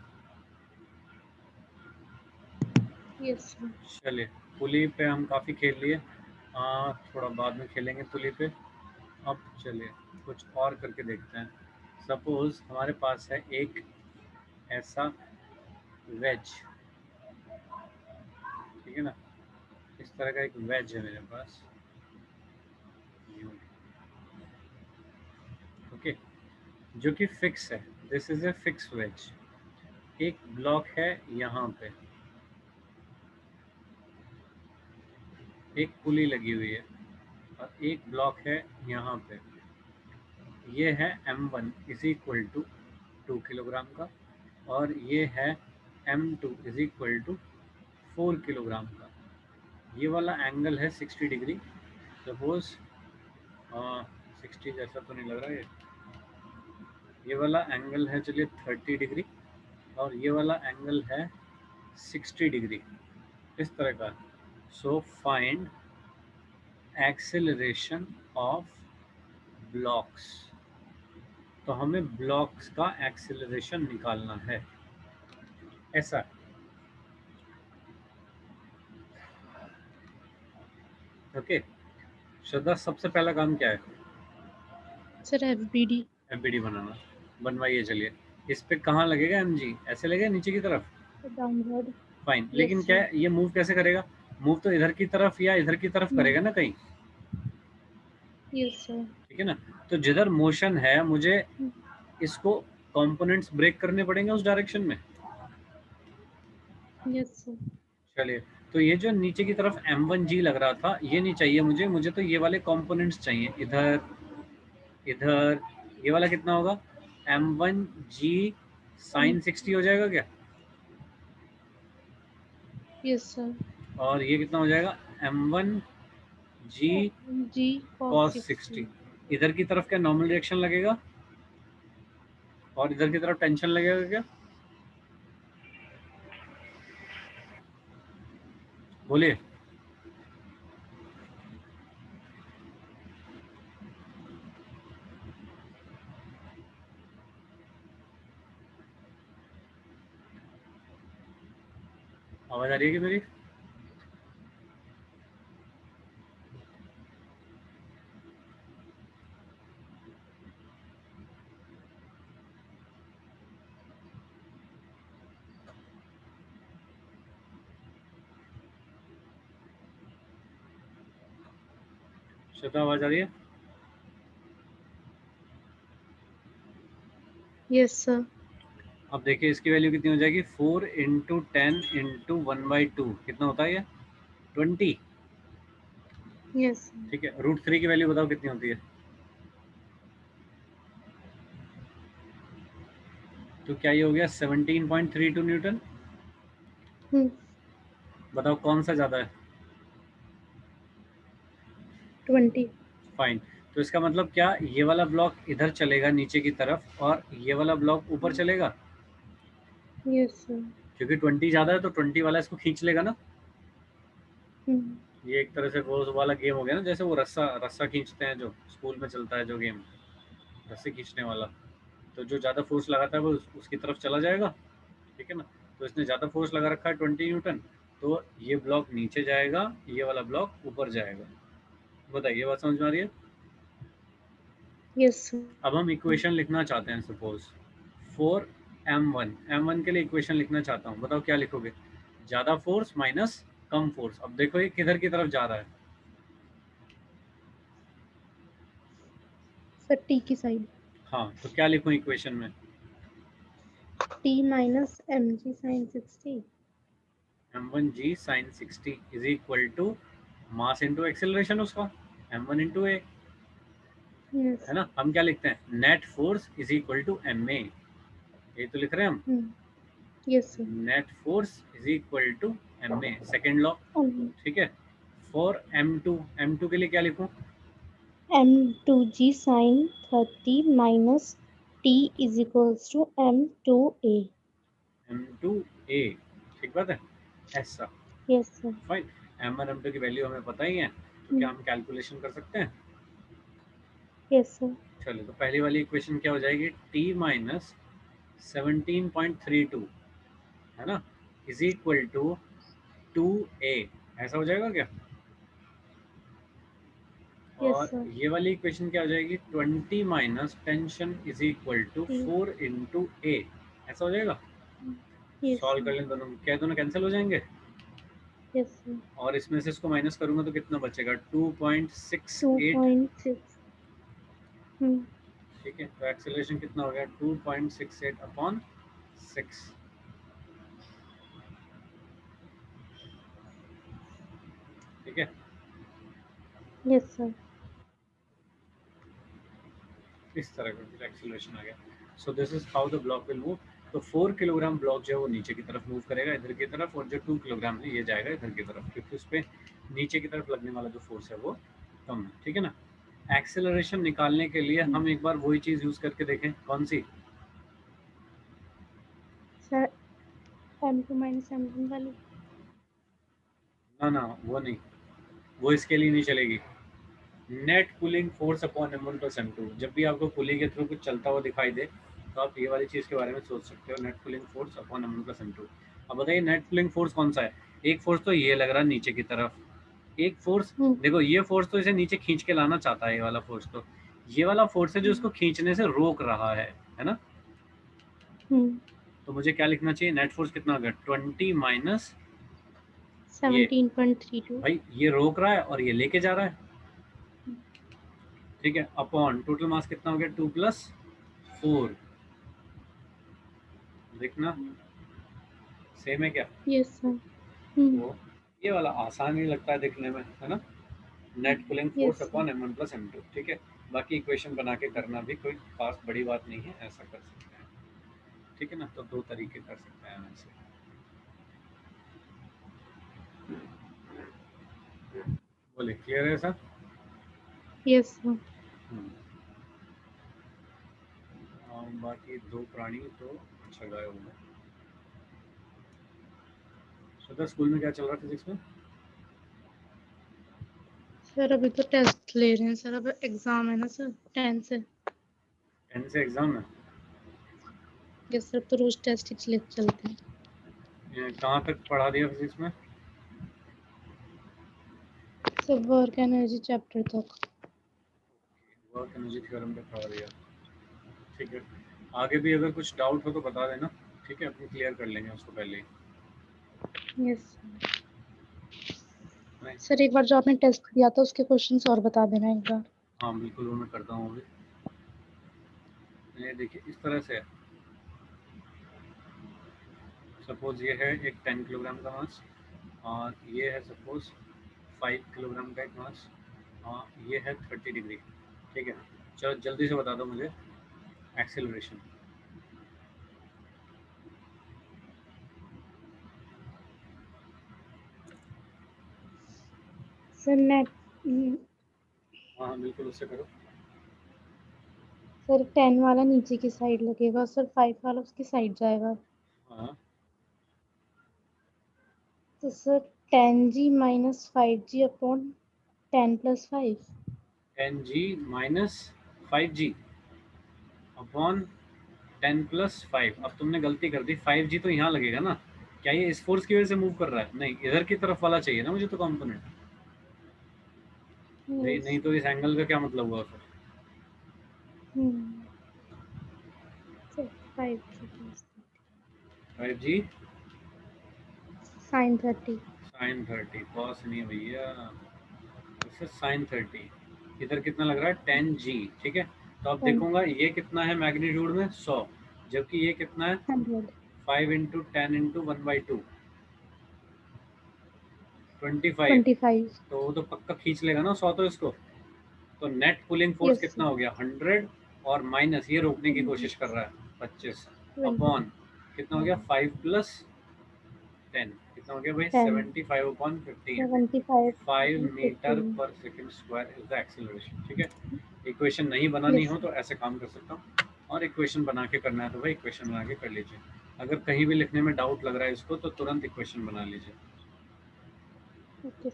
चलिए, पुली पे हम काफ़ी खेल लिए, थोड़ा बाद में खेलेंगे पुली पे। अब चलिए कुछ और करके देखते हैं। सपोज हमारे पास है एक ऐसा वेज, ठीक है ना, इस तरह का एक वेज है मेरे पास, ओके, जो कि फिक्स है। This is a fix wedge. एक ब्लॉक है यहाँ पे, एक पुली लगी हुई है, और एक ब्लॉक है यहाँ पे। ये है M1 is equal to 2 kilogram का, और ये है M2 is equal to 4 kilogram का। ये वाला एंगल है 60 डिग्री। सपोज 60 जैसा तो नहीं लग रहा है, ये वाला एंगल है चलिए 30 डिग्री, और ये वाला एंगल है 60 डिग्री, इस तरह का। So find acceleration of blocks. तो हमें ब्लॉक्स का एक्सेलरेशन निकालना है, ऐसा। ओके, श्रद्धा सबसे पहला काम क्या है? Sir FBD. एफबीडी बनाना, बनवाइए। चलिए, इस पे कहाँ लगेगा mg? ऐसे लगेगा नीचे की तरफ? डाउनवर्ड। फाइन, लेकिन क्या है, ये मूव कैसे करेगा? मूव तो इधर की तरफ या इधर की तरफ करेगा ना कहीं। Yes sir. ठीक है ना, तो जिधर मोशन है मुझे इसको कंपोनेंट्स ब्रेक करने पड़ेंगे उस डायरेक्शन में। Yes sir. चलिए, तो ये जो नीचे की तरफ M1G लग रहा था ये नहीं चाहिए मुझे, मुझे तो ये वाले कंपोनेंट्स चाहिए, इधर इधर। ये वाला कितना होगा? M1G sin 60 हो जाएगा क्या? Yes sir. और ये कितना हो जाएगा? M1G जी cos 60। इधर की तरफ क्या नॉर्मल रिएक्शन लगेगा, और इधर की तरफ टेंशन लगेगा क्या? बोलिए। आवाज आ रही है कि मेरी? श्वेता आवाज आ रही है? Yes sir. अब देखिए इसकी वैल्यू कितनी हो जाएगी, 4 इंटू 10 इंटू 1/2 कितना होता है ये, 20। Yes sir. ठीक है, √3 की वैल्यू बताओ कितनी होती है। तो क्या ये हो गया 17.32 न्यूटन। बताओ कौन सा ज़्यादा है। 20। फाइन। तो इसका मतलब क्या, ये वाला ब्लॉक इधर चलेगा नीचे की तरफ और ये वाला ब्लॉक ऊपर चलेगा, यस सर। क्योंकि 20 ज़्यादा है तो 20 वाला इसको खींच लेगा ना। हम्म। ये एक तरह से वो वाला गेम हो गया ना, जैसे वो रस्सा रस्सा खींचते हैं जो स्कूल में चलता है, जो गेम रस्से खींचने वाला। तो जो ज़्यादा फोर्स लगाता है वो उसकी तरफ चला जाएगा, ठीक है ना। तो इसने ज़्यादा फोर्स लगा रखा है 20 न्यूटन, तो ये ब्लॉक नीचे जाएगा, ये वाला ब्लॉक ऊपर जाएगा। बताइए, ये बात समझ में आ रही है। Yes sir. अब हम इक्वेशन लिखना चाहते हैं, सपोज 4m1 के लिए इक्वेशन लिखना चाहता हूँ। बताओ क्या लिखोगे, ज़्यादा फोर्स माइनस कम फोर्स। अब देखो ये किधर की तरफ जा रहा है, सर टी की साइड। हाँ। तो क्या लिखूँ इक्वेशन में, T minus m g sine 60। m1g sin 60 is equal to mass into acceleration उसका, m1 इंटू a, यस। है ना। हम क्या लिखते हैं, net force is equal to ma, ये तो लिख रहे हैं हम। Yes sir. Net force is equal to ma, second law, ठीक है। फॉर m2 के लिए क्या लिखूं, m2g sin 30 minus t is equals to m2a। m2a, ठीक बात है, ऐसा। Yes sir. Fine, m1 m2 की वैल्यू हमें पता ही है, तो क्या हम कैलकुलेशन कर सकते हैं। Yes sir. चलो, तो पहली वाली इक्वेशन क्या हो जाएगी, t माइनस 17.32, है ना, इज इक्वल टू 2a, ऐसा हो जाएगा क्या। यस और सर। ये वाली इक्वेशन क्या हो जाएगी, 20 minus tension is equal to 4 into a, ऐसा हो जाएगा। यस सॉल्व कर सर। लें दोनों, क्या दोनों कैंसिल हो जाएंगे, यस सर। और इसमें से इसको माइनस करूंगा तो कितना बचेगा, 2.68। 2.6। ठीक है, तो एक्सेलरेशन कितना हो गया, 2.68 अपॉन 6। ठीक है, यस सर। इस तरह का एक्सेलरेशन आ गया। So this is how the block will move. तो 4 किलोग्राम ब्लॉक जो है वो नीचे की तरफ मूव करेगा, इधर की तरफ, और जो 2 किलोग्राम है ये जाएगा इधर की तरफ, क्योंकि उस पर नीचे की तरफ लगने वाला जो फोर्स है वो कम है, ठीक है ना। एक्सेलरेशन निकालने के लिए हम एक बार वही चीज़ यूज़ करके देखें, कौन सी, सर m2 माइनस m1 वाली। ना ना वो नहीं, वो इसके लिए नहीं चलेगी। Net pulling force upon m1 plus m2, जब भी आपको पुली के थ्रू कुछ चलता हुआ दिखाई दे तो आप ये वाली चीज़ के बारे में सोच सकते हो, net pulling force upon m1 plus m2। अब बताइए नेट पुलिंग फोर्स कौन सा है। एक फोर्स तो ये लग रहा है नीचे की तरफ, एक फोर्स देखो, ये फोर्स तो इसे नीचे खींच के लाना चाहता है, ये वाला फोर्स, तो ये वाला फोर्स है जो इसको खींचने से रोक रहा है ना। तो मुझे क्या लिखना चाहिए, नेट फोर्स कितना होगा, 20 माइनस ये, 17.32। भाई ये रोक रहा है और ये लेके जा रहा है, ठीक है, अपॉन टोटल मास कितना हो गया, 2 + 4। देखना सेम है क्या। Yes sir. तो ये वाला आसान ही लगता है दिखने में, है ना, net pulling force yes sir. Upon m1 plus m2, ठीक है। बाकी इक्वेशन बना के करना भी कोई खास बड़ी बात नहीं है, ऐसा कर सकते हैं, ठीक है ना। तो दो तरीके कर सकते हैं ऐसे। बोले क्लियर है सर। Yes sir. बाकी दो प्राणी तो अच्छा गाए होंगे। सर स्कूल में क्या चल रहा है फिजिक्स में। सर अभी तो टेस्ट ले रहे हैं सर, अब एग्जाम है ना सर 10 से। 10 से एग्जाम है। यस सर, तो रोज टेस्ट ही चलते हैं। कहाँ तक पढ़ा दिया फिजिक्स में। सर वर्क एनर्जी चैप्टर तक। वर्क एनर्जी थ्योरम पे पढ़ा दिया, ठीक है। आगे भी अगर कुछ डाउट हो तो बता देना, ठीक है, अपन क्लियर कर लेंगे उसको पहले ही। Yes sir. नहीं सर एक बार जो आपने टेस्ट दिया था उसके क्वेश्चंस और बता देना एक बार। हाँ बिल्कुल वो मैं करता हूँ अभी। ये देखिए इस तरह से, सपोज ये है एक 10 किलोग्राम का मास और ये है सपोज 5 किलोग्राम का एक मास और ये है 30 डिग्री। ठीक है, चलो जल्दी से बता दो मुझे एक्सेलरेशन। सर नेट हाँ बिल्कुल उससे करो। सर 10 वाला नीचे की साइड लगेगा, सर 5 वाला उसकी साइड जाएगा। हाँ तो sir 10g minus 5g upon 10 plus 5। 10g minus 5g upon 10 plus 5। अब तुमने गलती कर दी, 5g तो यहाँ लगेगा ना, क्या ये इस फोर्स की वजह से मूव कर रहा है? नहीं, इधर की तरफ वाला चाहिए ना मुझे तो कंपोनेंट। नहीं नहीं तो इस एंगल का क्या मतलब हुआ फिर? Sir 5g plus 5g sine 30। Sine 30 cos नहीं भैया, इससे साइन 30। इधर कितना लग रहा है 10g। ठीक है, तो अब 10 देखूंगा ये कितना है मैग्नीट्यूड में 100, जबकि ये कितना है 100 5 इंटू 10 इंटू 1/2 25। 25। तो वो तो पक्का खींच लेगा ना 100 तो इसको। तो नेट पुलिंग फोर्स यस कितना हो गया 100 और माइनस ये रोकने की कोशिश कर रहा है 25 अपॉन कितना हो गया 5 प्लस 10 कितना हो गया भाई 10 75 अपॉन 15। 75 5 मीटर 15। पर second square is the acceleration. ठीक है, इक्वेशन नहीं बनानी यस हो तो ऐसे काम कर सकता हूँ, और इक्वेशन बना के करना है तो भाई इक्वेशन बना के कर लीजिए। अगर कहीं भी लिखने में डाउट लग रहा है इसको तो तुरंत इक्वेशन बना लीजिए। ओके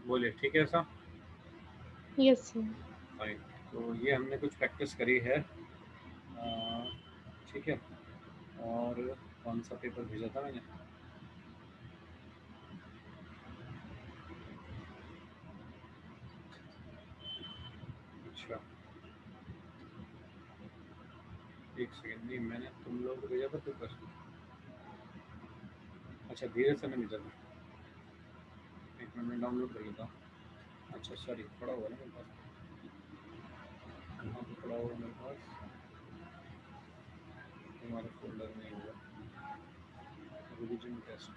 बोलिए ठीक है ऐसा। Yes sir. फाइन, तो ये हमने कुछ प्रैक्टिस करी है। ठीक है, और कौन सा पेपर भेजा था मैंने? अच्छा एक सेकेंड, नहीं मैंने तुम लोग को भेजा था पेपर। अच्छा धीरे से नहीं भेजा था, एक मिनट में डाउनलोड कर लेता हूँ। अच्छा सॉरी, पड़ा हुआ है ना मेरे पास, कहाँ पे पड़ा हुआ है मेरे पास, तुम्हारे फोल्डर में होगा रिवीजन टेस्ट।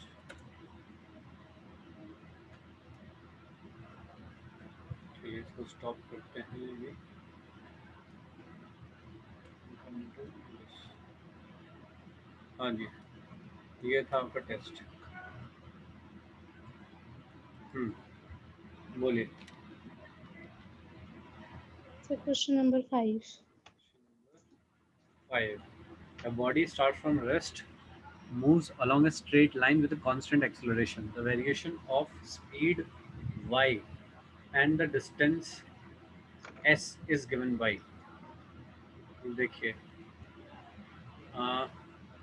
चलिए इसको स्टॉप करते हैं ये। हाँ जी, ये था आपका टेस्ट। बोलिए। Sir question number 5। 5, a body starts from rest, moves along a straight line with a constant acceleration. The variation of speed y and the distance s is given by। देखिए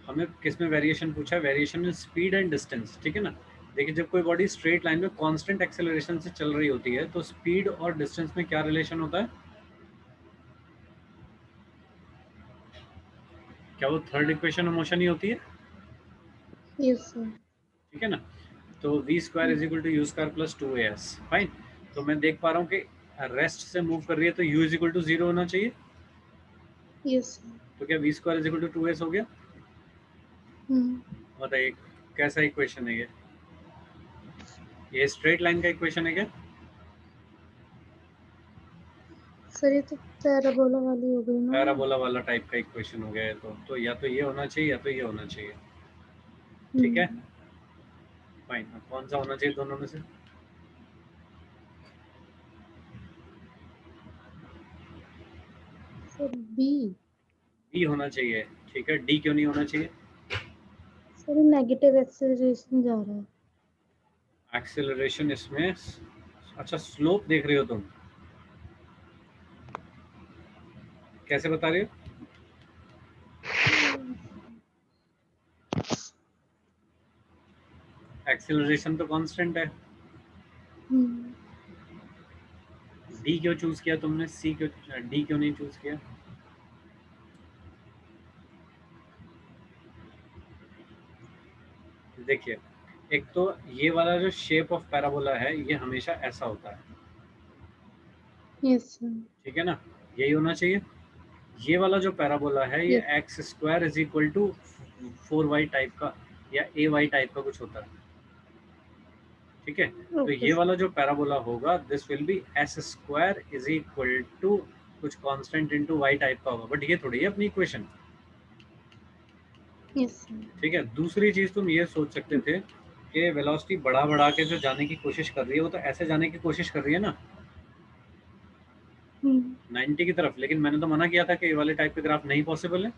हमें किस में वेरिएशन पूछा है? Variation in speed and distance. ठीक है ना, देखिए जब कोई बॉडी स्ट्रेट लाइन में कांस्टेंट एक्सेलरेशन से चल रही होती है तो स्पीड और डिस्टेंस में क्या रिलेशन होता है? क्या वो थर्ड इक्वेशन ऑफ मोशन ही होती है? Yes sir. ठीक है ना, तो v square is equal to u square plus 2as। Fine, तो मैं देख पा रहा हूँ कि रेस्ट से मूव कर रही है तो u इज इक्वल टू 0 होना चाहिए। Yes sir. तो क्या v square is equal to 2s हो गया? बताइए कैसा इक्वेशन है ये स्ट्रेट लाइन का इक्वेशन है क्या? सर ये तो पैराबोला वाली हो गई ना। पैराबोला वाला टाइप का इक्वेशन हो गया है तो या तो ये होना चाहिए या तो ये होना चाहिए। ठीक है फाइन, अब कौन सा होना चाहिए दोनों में से? Sir B. बी होना चाहिए। ठीक है, डी क्यों नहीं होना चाहिए? सर ये नेगेटिव एक्सेलरेशन जा रहा है। एक्सेलरेशन इसमें, अच्छा स्लोप देख रहे हो तुम, कैसे बता रहे हो? एक्सेलरेशन तो कांस्टेंट है। डी क्यों चूज किया तुमने, सी क्यों, डी क्यों नहीं चूज किया? देखिए एक तो ये वाला जो शेप ऑफ पैराबोला है ये हमेशा ऐसा होता है, यस सर। ठीक है ना, यही होना चाहिए। ये वाला जो पैराबोला है ये yes x square is equal to 4y type का या ay टाइप का कुछ होता है, ठीक है। तो ओके ये सर। वाला जो पैराबोला होगा this will be s square is equal to कुछ कांस्टेंट इनटू y टाइप का होगा, बट ये थोड़ी है अपनी इक्वेशन, यस सर। ठीक है। दूसरी चीज तुम ये सोच सकते थे कि वेलोसिटी बढ़ा बढ़ा के जो जाने की कोशिश कर रही है वो तो ऐसे जाने की कोशिश कर रही है ना 90 की तरफ, लेकिन मैंने तो मना किया था कि ये वाले टाइप के ग्राफ नहीं पॉसिबल है,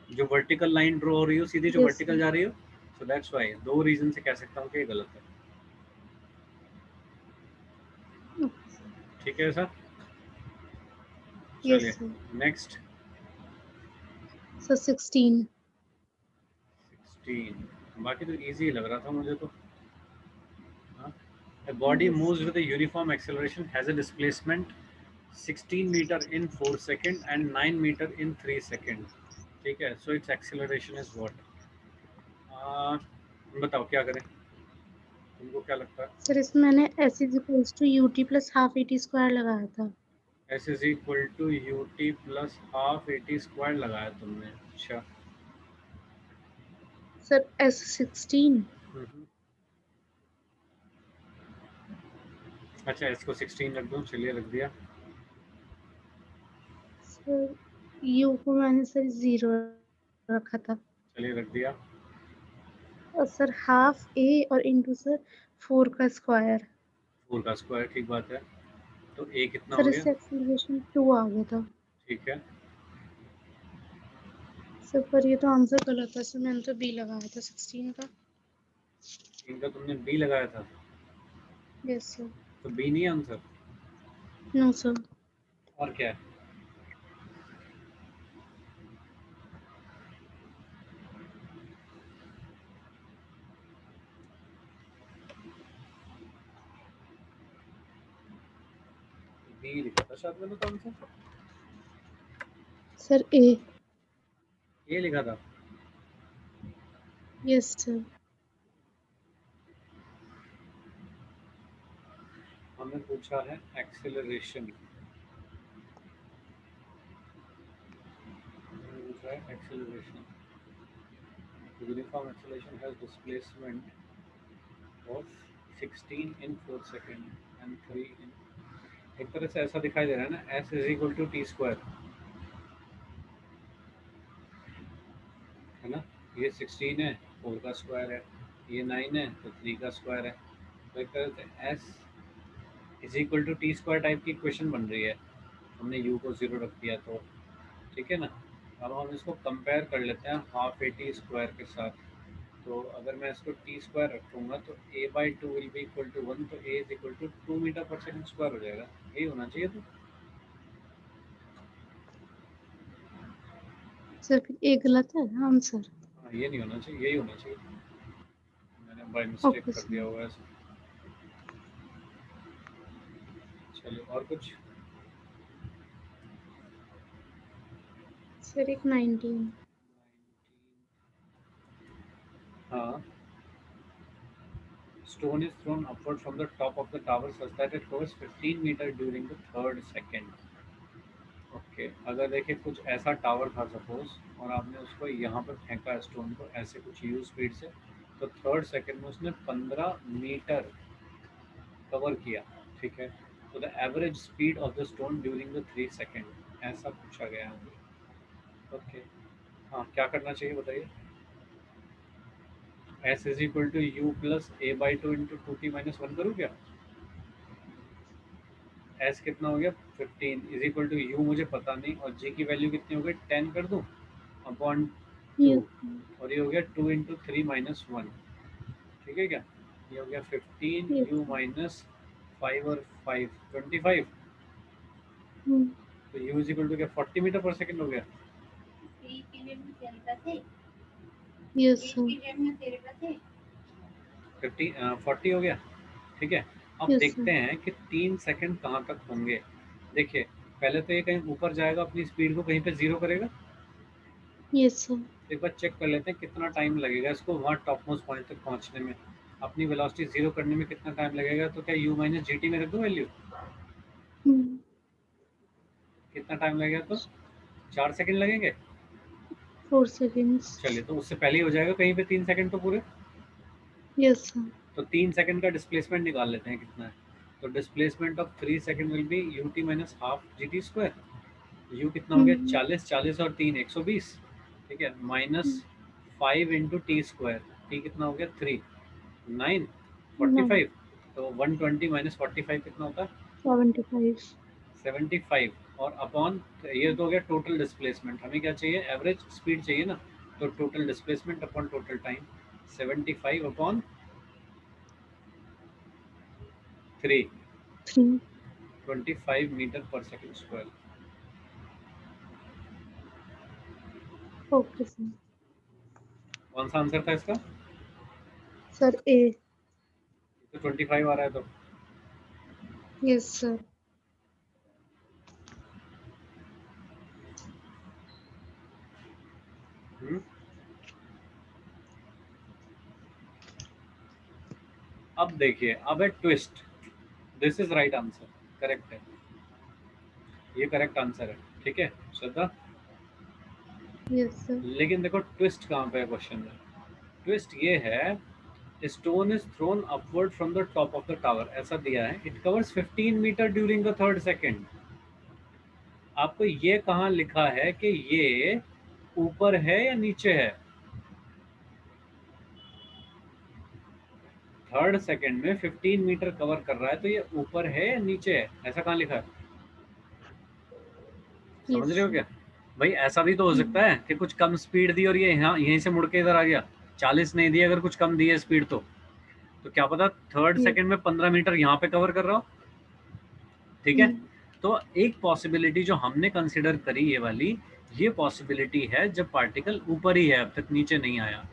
जो वर्टिकल लाइन ड्रॉ हो रही हो सीधी, जो यस वर्टिकल जा रही हो। सो दैट्स व्हाई दो रीजन से कह सकता हूँ कि ये गलत है, ठीक है सर। यस चलिए सर। Next sir 16। 16, बाकी तो इजी लग रहा था मुझे तो। A body yes moves sir. with a uniform acceleration has a displacement 16 meter in 4 second and 9 meter in 3 second, ठीक है। So its acceleration is what? बताओ क्या करें, तुमको क्या लगता है? सर इसमें मैंने s is equals to ut plus half at square लगाया था। S is equal to ut plus half at square लगाया तुमने, अच्छा। Sir s16। अच्छा s को 16 रख दूं, चलिए रख दिया। सर u को मैंने सर 0 रखा था, चलिए रख दिया। और सर हाफ a और इंटू सर 4 का स्क्वायर। 4 का स्क्वायर, ठीक बात है। तो a कितना सर हो गया? इससे एक्सीलरेशन 2 आ गया था। ठीक है, सर पर ये तो आंसर गलत है, सर मैंने तो b लगाया था 16 का। इनका तुमने b लगाया था, यस सर। तो b नहीं आंसर, नो सर। और क्या है? बी लिखा था शायद मैंने तो आंसर, सर a। ए लिखा था। Yes sir. हमें पूछा है एक्सेलरेशन, पूछा है acceleration. Uniform acceleration has displacement of 16 in 4 second and 3 इन, एक तरह से ऐसा दिखाई दे रहा है ना, s is equal to t square, है ना। ये 16 है, 4 का स्क्वायर है, ये 9 है तो 3 का स्क्वायर है। तो एक तरह से s is equal to t square type की इक्वेशन बन रही है, हमने u को 0 रख दिया तो, ठीक है ना। अब हम इसको कंपेयर कर लेते हैं हाफ ए टी स्क्वायर के साथ। तो अगर मैं इसको टी स्क्वायर रखूँगा तो a by two will be equal to 1, तो a is equal to 2 metre per second square हो जाएगा, यही होना चाहिए। तो सर फिर a गलत है आंसर। हाँ, ये नहीं होना चाहिए, यही होना चाहिए, मैंने बाय मिस्टेक ओके कर सर। दिया होगा ऐसा। चलिए और कुछ? सर एक 19। हाँ, stone is thrown upward from the top of the tower such that it goes 15 meter during the third second. Okay, अगर देखिए कुछ ऐसा टावर था सपोज, और आपने उसको यहाँ पर फेंका स्टोन को ऐसे कुछ यू स्पीड से, तो थर्ड सेकंड में उसने 15 मीटर कवर किया, ठीक है। तो the average speed of the stone during the 3 second, ऐसा पूछा गया है। ओके, हाँ क्या करना चाहिए बताइए? s is equal to u plus a by two into two t minus one करूँ क्या? s कितना हो गया 15 इज इक्वल टू u मुझे पता नहीं, और g की वैल्यू कितनी हो गई 10 कर दूँ अपॉन 2, यस और ये हो गया 2 इंटू थ्री माइनस वन, ठीक है क्या। ये हो गया 15 यस। u माइनस 5 और 5 25, तो u इज इक्वल टू क्या 40 मीटर पर सेकंड हो गया। Yes sir. 40 हो गया, ठीक है। अब यस देखते सर। हैं कि 3 सेकंड कहाँ तक होंगे। देखिए पहले तो ये कहीं ऊपर जाएगा, अपनी स्पीड को कहीं पे जीरो करेगा, यस सर। एक बार चेक कर लेते हैं कितना टाइम लगेगा इसको वहाँ टॉप मोस्ट पॉइंट तक पहुँचने में। अपनी वेलोसिटी 0 करने में कितना टाइम लगेगा, तो क्या u माइनस जी टी में रख दो वैल्यू, कितना टाइम लगेगा, तो 4 सेकंड लगेंगे। 4 seconds. चलिए तो उससे पहले ही हो जाएगा कहीं पे 3 सेकंड तो पूरे, Yes sir. तो 3 सेकंड का डिस्प्लेसमेंट निकाल लेते हैं कितना है। तो displacement of 3 second will be U T minus half G T square, you कितना हो गया 40, 40 और 3 120, ठीक है, minus 5 into T square, T कितना हो गया 3 9 45, तो 120 माइनस 45 कितना होता है 75. 75, और अपॉन ये तो हो गया टोटल डिस्प्लेसमेंट, हमें क्या चाहिए एवरेज स्पीड चाहिए ना, तो total displacement upon total time 75 upon 3 3. 25 metre per second square. Okay sir. कौन सा आंसर था इसका, Sir A. तो 25 आ रहा है तो Yes sir. अब देखिए, अब है twist, this is right answer, correct है, ये करेक्ट आंसर है, ठीक है श्रद्धा। Yes sir. लेकिन देखो ट्विस्ट कहाँ पे है क्वेश्चन में, ट्विस्ट ये है stone is thrown upward from the top of the tower, ऐसा दिया है, it covers 15 metre during the third second. आपको ये कहाँ लिखा है कि ये ऊपर है या नीचे है, थर्ड सेकेंड में 15 मीटर कवर कर रहा है, तो ये ऊपर है या नीचे है, ऐसा कहाँ लिखा है, समझ Yes रहे हो sir. क्या भाई। ऐसा भी तो हो सकता है कि कुछ कम स्पीड दी और ये यहाँ यहीं से मुड़ के इधर आ गया, 40 नहीं दी, अगर कुछ कम दी है स्पीड तो क्या पता थर्ड Yes. सेकंड में 15 मीटर यहाँ पे कवर कर रहा हो, ठीक है। तो एक पॉसिबिलिटी जो हमने कंसिडर करी ये वाली, ये पॉसिबिलिटी है जब पार्टिकल ऊपर ही है, अब तक नीचे नहीं आया,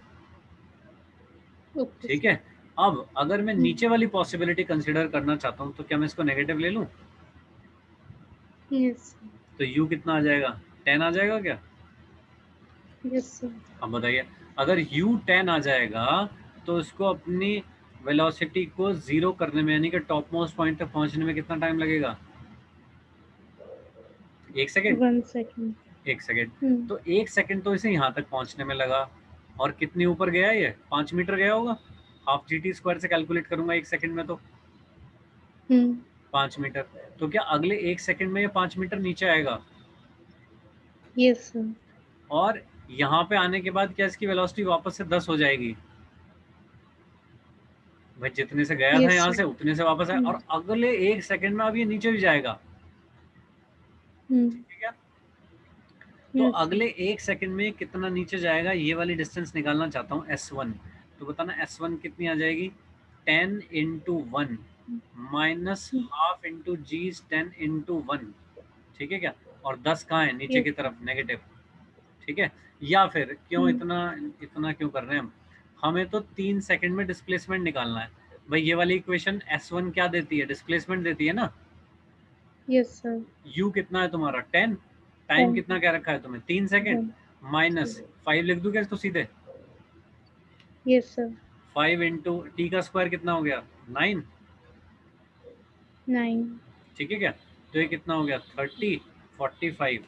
Okay ठीक sir. है। अब अगर मैं नीचे वाली पॉसिबिलिटी कंसिडर करना चाहता हूँ तो क्या मैं इसको नेगेटिव ले लूँ, Yes sir. तो u कितना आ जाएगा 10 आ जाएगा क्या, Yes sir. अब बताइए, अगर u 10 आ जाएगा तो इसको अपनी वेलोसिटी को 0 करने में, यानी कि टॉप मोस्ट पॉइंट तक पहुंचने में कितना टाइम लगेगा, 1 सेकेंड, 1 second. 1 सेकेंड, तो 1 सेकेंड तो इसे यहाँ तक पहुंचने में लगा, और कितनी ऊपर गया ये 5 मीटर गया होगा, हाफ जी टी स्क्वायर से कैलकुलेट करूंगा 1 सेकेंड में तो 5 मीटर, तो क्या अगले 1 सेकेंड में ये 5 मीटर नीचे आएगा, Yes sir. और यहाँ पे आने के बाद क्या इसकी वेलोसिटी वापस से 10 हो जाएगी, भाई जितने से गया था Yes यहाँ sir. से उतने से वापस आया, और अगले 1 सेकेंड में अब ये नीचे भी जाएगा, ठीक है। तो Yes. अगले 1 सेकंड में कितना नीचे जाएगा, ये वाली डिस्टेंस निकालना चाहता हूँ S1, तो बताना S1 कितनी आ जाएगी, 10 इंटू 1 माइनस हाफ इंटू जी 10 इंटू 1, ठीक है क्या, और 10 कहाँ है नीचे Yes. की तरफ नेगेटिव, ठीक है। या फिर क्यों इतना क्यों कर रहे हैं हमें तो 3 सेकंड में डिस्प्लेसमेंट निकालना है, भाई ये वाली इक्वेशन S1 क्या देती है, डिस्प्लेसमेंट देती है ना। Yes sir. u कितना है तुम्हारा 10, टाइम कितना क्या रखा है तुम्हें 3 सेकंड, माइनस 5 लिख दूं क्या इसको सीधे, Yes sir. 5 इंटू टी का स्क्वायर कितना हो गया 9, 9. ठीक है क्या, तो ये कितना हो गया 30 45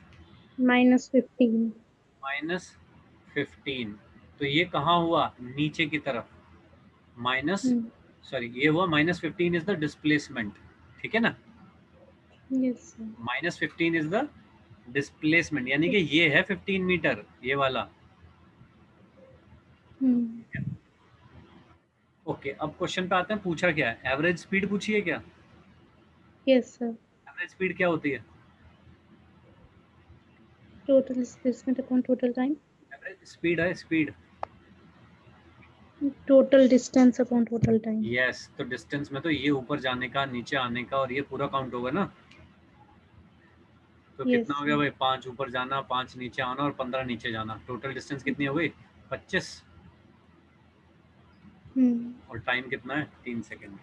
Minus 15. माइनस 15, तो ये कहाँ हुआ नीचे की तरफ, माइनस सॉरी ये हुआ माइनस 15 इज द डिस्प्लेसमेंट, ठीक है ना, Yes sir. Minus 15 is the displacement, यानी कि ये है 15 मीटर ये वाला, ओके। अब क्वेश्चन पे आते हैं, पूछा क्या है, एवरेज स्पीड पूछी है क्या, Yes sir. एवरेज स्पीड क्या होती है, Total displacement upon total time. Average speed है speed, Total distance upon total time. Yes, तो डिस्टेंस में तो ये ऊपर जाने का नीचे आने का और ये पूरा काउंट होगा ना, तो Yes, कितना हो गया भाई 5 ऊपर जाना 5 नीचे आना और 15 नीचे जाना, टोटल डिस्टेंस कितनी हो गई 25, और टाइम कितना है 3 सेकंड,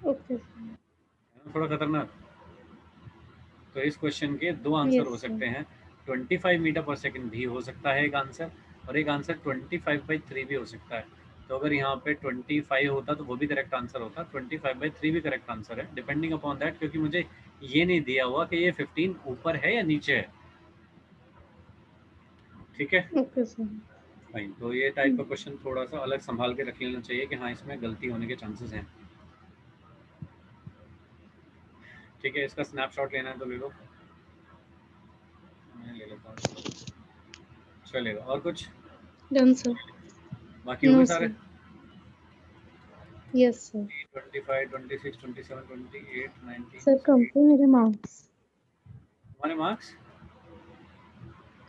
Okay. थोड़ा खतरनाक। तो इस क्वेश्चन के दो आंसर Yes, हो sir. सकते हैं, 25 मीटर पर सेकंड भी हो सकता है एक आंसर, और एक आंसर 25/3 भी हो सकता है। तो अगर यहाँ पे 25 होता तो वो भी करेक्ट आंसर होता, 25/3 भी करेक्ट आंसर है, डिपेंडिंग अपॉन दैट, क्योंकि मुझे ये नहीं दिया हुआ कि ये 15 ऊपर है या नीचे है। ठीक है ओके सर। फाइन। तो ये टाइप का क्वेश्चन थोड़ा सा अलग संभाल के रख लेना चाहिए कि हाँ इसमें गलती होने के चांसेस हैं। ठीक है, इसका स्नैपशॉट लेना है तो ले लो, मैं ले लेता हूँ। चलेगा, और कुछ डन सर। बाकी हो नो गए सारे? सर। Yes sir. 25, 26, 27, 28, 19। सर कम थे मेरे मार्क्स। हमारे मार्क्स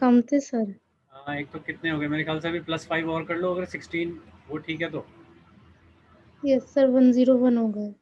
कम थे सर। हाँ, एक तो कितने हो गए मेरे ख्याल से, अभी +5 और कर लो, अगर 16 वो ठीक है तो। यस सर 101 हो गए।